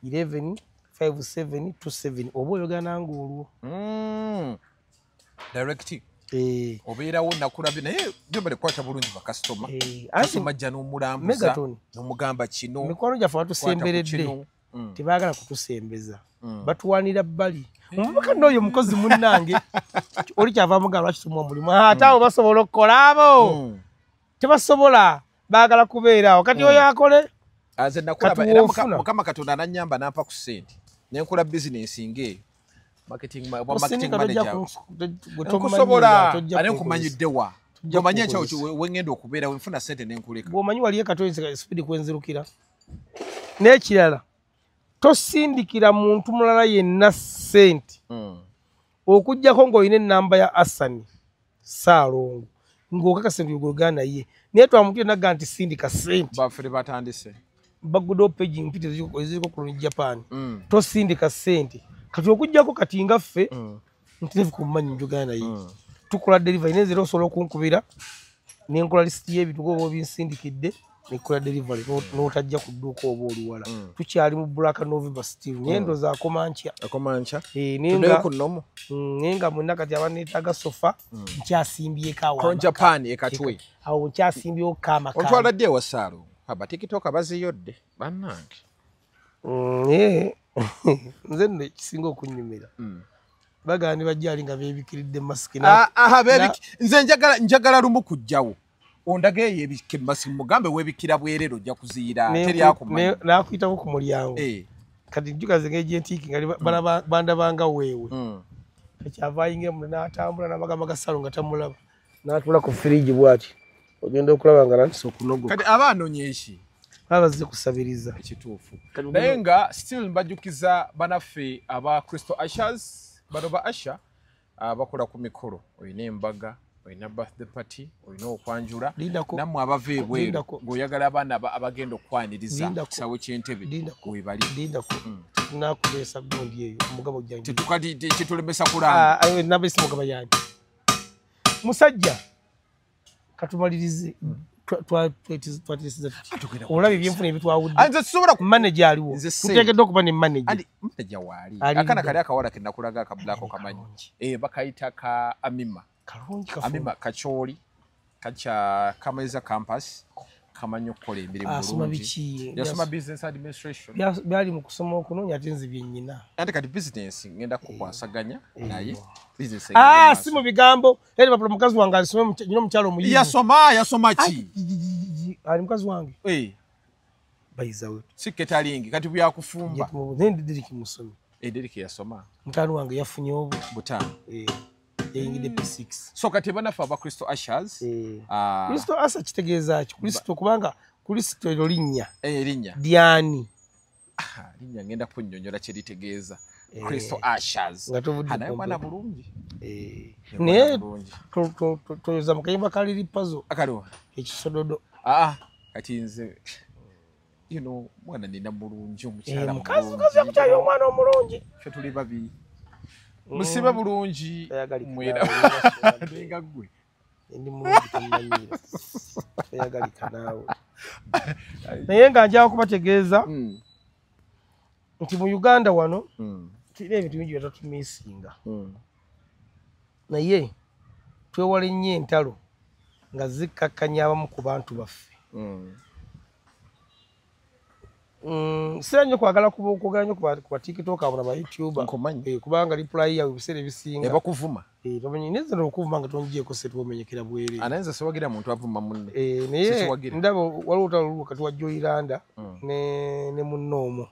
11 5727 oba oyogana ng'olwo direct obeerawo nakulabye naye byobale kwata bulungi bakasitoma kasitoma jja n'omulambuza n'omugamba kino mikwano gyaffe batusemberedde tebaagala kutusembeza batuwanira bbali omubaka n'oyo mukozi munnange oli kyava mugala lwakitumwa omulimu ate abo basobola okukola abo tebasobola baagala kubeeraawo kati oyo akole aze nakulaba era mukama katonda ananyamba nampa ku ssente nenkola bizinensi ng'eyo marketing manager nkusobola ane nkumanyidde wa omanye nkyawo wengenda okubeera wenfuna ssente nenkuleka bw'omanyi wali ekatolisa speedi kwenzirukira n'ekirala tosindikira muntu mulala yenna ssente okuggyako ng'olina ennamba ya Asani Saalongo ng'okakasa nti ogologana naye naye twamutire nagga nti sindika ssente bafere batandise bagudo page mpite eziriko ku Japan tosindika ssente kati okuggyako kati nga ffe ntirevu kumanyi njogana naye tukola delivery nezera osobola okunkubira nenkola list y'ebintu gobo binsindikidde nekola delivery n'otajja ku dduuka oba oluwala tukyali mu Black November still nyendo za akomancha nenga mwenna kati abaneetaga sofa nkyasimbyeko awo Japan ekatwe awo nkyasimbyeko kama otwala dde wa Saalo aba TikTok abaziyodde bannange nze nno ekisinga okunyumira bagani bajjali nga beebikiridde masiki nze njagala lumu kujjawo ondagaeyo ebike masiki mugambe weebikira bwerero ojja kuziira teryakumanya nakuyitako ku mulyango kati njukaze ng'egyentiiki nga bandabanga weewe ekyava ayingira muno n'atambula n'amagamba ga Saalo nga tamulaba n'atula ku firiji bw'ati ogenda okulaba nga natisa okunogoka kati aba anoonya eki babazze kusabiriza ekituufu naye nga still mbajjukiza banaffe aba Crystal Ushers bano ba Usher bakola ku mikolo olina embaga olina birthday party olina okwanjula nammwe abava ebweru ng'oyagala abaana abagenda okwaniriza kisawo ky'entebe webali nakuleesa gundi eyo omugabo gyange kitulemesa kulamba nabesi mugaba yange musajja katumalirize twatisiza olabye ebyenfuna ebitwawudde manager aliwo tuteekeddwa okuba ne manager waali akana kali akawala kenakulaga akabulako kamanyi bakayita ka Amima Kacholi kacha kamaliza campus kamanyi okukola emirimu bulungi yasoma business administration byali mu kusoma okunoonya ate nze byennyina ate kati business ngenda kukwasaganya naye business si mu bigambo eri bapula mukazi wange alisome nyina omukyalo omuyivu yasoma ki ali mukazi wange bayizawe siketalingi kati byakufumba nendidiriki musomi Deriki yasoma mutano wange yafunye obu butano yayingidde P6 so kati banafa aba Crystal Ushers Crystal Usher kitegeeza ki Crystal kubanga Crystal ero linnya linnya Diani linnya ngenda kunnyonnyola kye litegeeza Crystal Ushers anaye mwana bulungi naye toyoza mukayimba kaliri puzzle akaliwa ekisododo kati nze mwana nina mulungi mukazi yakutyayo omwana omulungi ffe tuli babiri musibe bulungi nenga gwe ndi mulungi tannanyira yagalika naawe naye nga njala kubategeeza nti mu Uganda wano tulina ebintu bingi byetatumisinga naye twewale nnyo entalo nga zikkakkanya abamu ku bantu baffe sira nnyo kwagala kwogera nnyo ku TikTok abo na ba YouTuber kubanga reply yawe ebiseera ebisinga bakuvuma tomanyi neze okuvuma nga tongyeko se tuomenyekera bwere anayenza sewagira muntu avuma munne naye ndaba waliwo olutalo kati wa Joyiranda ne munnoomo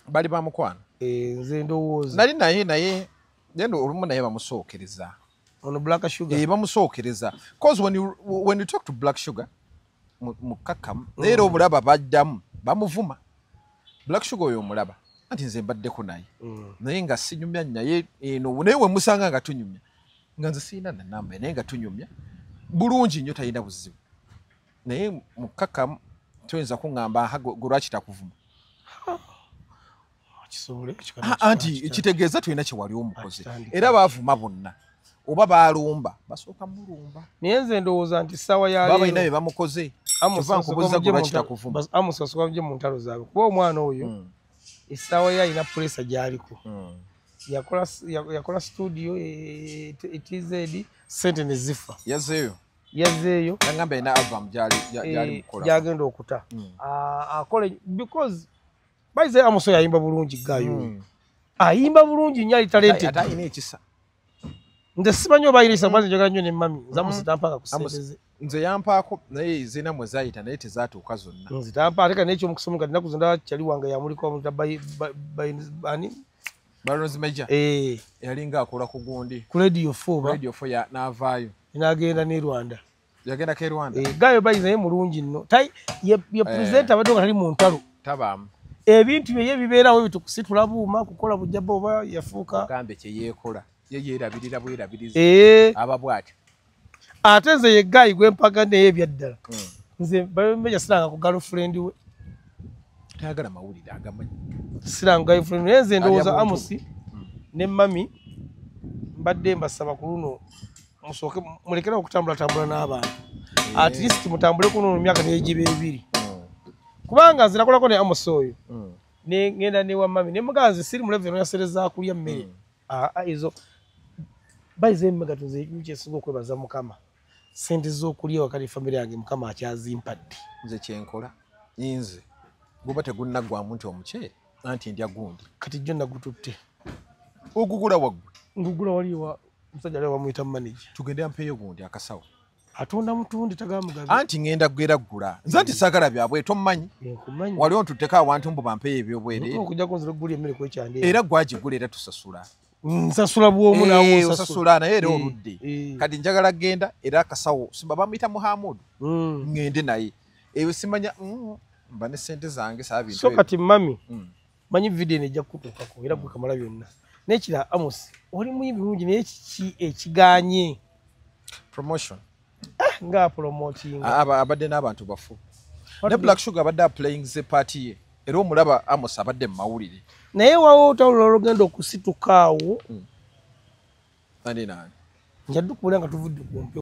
bali bamukwano nze ndowooza nali naye olumu naye bamusookereza ono Black Sugar bamusookereza cause when you talk to Black Sugar mukakamu naye omulaba baddamu bamuvuma Black Sugar oyo omulaba anti nze mbaddeko naye naye nga sinyumya naye naye we musanga nga tunyumya nga nze siina na namba naye nga tunyumya bulungi nnyo talina buzibu naye mukaka toyinza kuŋŋamba lwaki takuvuma anti kitegeeza tulina kyewali omukozi era baavuma bonna oba baalumba basooka mulumba naye nze ndowooza nti essaawa ya baba ina bye bamukoze nkubuuza lwaki takuvuma Amos asooka mugye mu ntalo zaabwe kuba omwana oyo essaawa ye alina puresa gy'aliko yakola studio TZ sente ne zifa yazzeeyo yagamba ina album gyali mukola gyagenda okuta akole because baize Amos oyo ayimba bulungi gayo ayimba bulungi nnyo ali talented ate ayina ekisa nze simanyi oba ayina ekisa kuba njagala nnyo ne mami Amos tampanga ku sente ze nze yampaako naye zina mwe zayita naye tezaatuuka zonna nze tampa ate ka n'ekyomukusoma kati nnaku zonda kyali wange yamuliko omuta bani Baron's Major yalinga akola ku gundi ku radio 4 n'avaayo n'agenda ne Rwanda yagenda ke Rwanda gayo bayiza ye mulungi nno ye presenter abadde nga tali mu ntalo tabaamu ebintu bye bibeerawo bitukusitula buuma kukola bujjaba oba yafuuka gambe kye yeekola ye yeerabirira bwerabiriza aba bw'ati ate nze ye gayi gw'empaga naye ebyaddala nze Meja siranga ku girlfriend we tayagala mawulire agamanyi siranga girlfriend naye nze ndowooza Amos ne mami mbadde mbasaba ku luno musooke mulekera okutambula n'abantu at least mutambule kuno mu myaka n'egiba ebiri kubanga nze nakolako ne Amos oyo ngenda ne wa mami ne muganzi siri mu level yasereza kulya mmere ezo baize emmega tuze ekintu okwebaza Mukama sente z'okulya wakati family yange Mukama akyazimpadde nze kyenkola yinze guba tegunnaggwamu nti omuceere anti ndya gundi kati jjo nagututte ogugula waggwe ngugula waliwa musajja leo wamuyita manager tugende ampeeyo gundi akasawo atonda mutundi tagamugabe anti ngenda gweraggula nze nti saagala byabwe tommanyi wali ontutteko awantu mbu bampeeyo ebyobwereere okujja kunzira okugula emmere kwekyandi era gwagigula era tusasula nsasula bwomu nawo osasula naye era oludde kati njagala genda era akasawo simba bamuyita Muhammadu ngende naye eyo simanya mba ne sente zange saabintu so kati mami manyi video nejja kutuukako era gwe kamala byonna nekira Amos oli muyimbi mulungi naye kiki ekiganye promotion nga promoting abadde n'abantu bafu ne Black Sugar abadde playing ze party ye era omulaba Amos abadde mu mawulire naye wawo otawulira olugenda okusituka awo nani njadde okubula nga tuvudde kumpi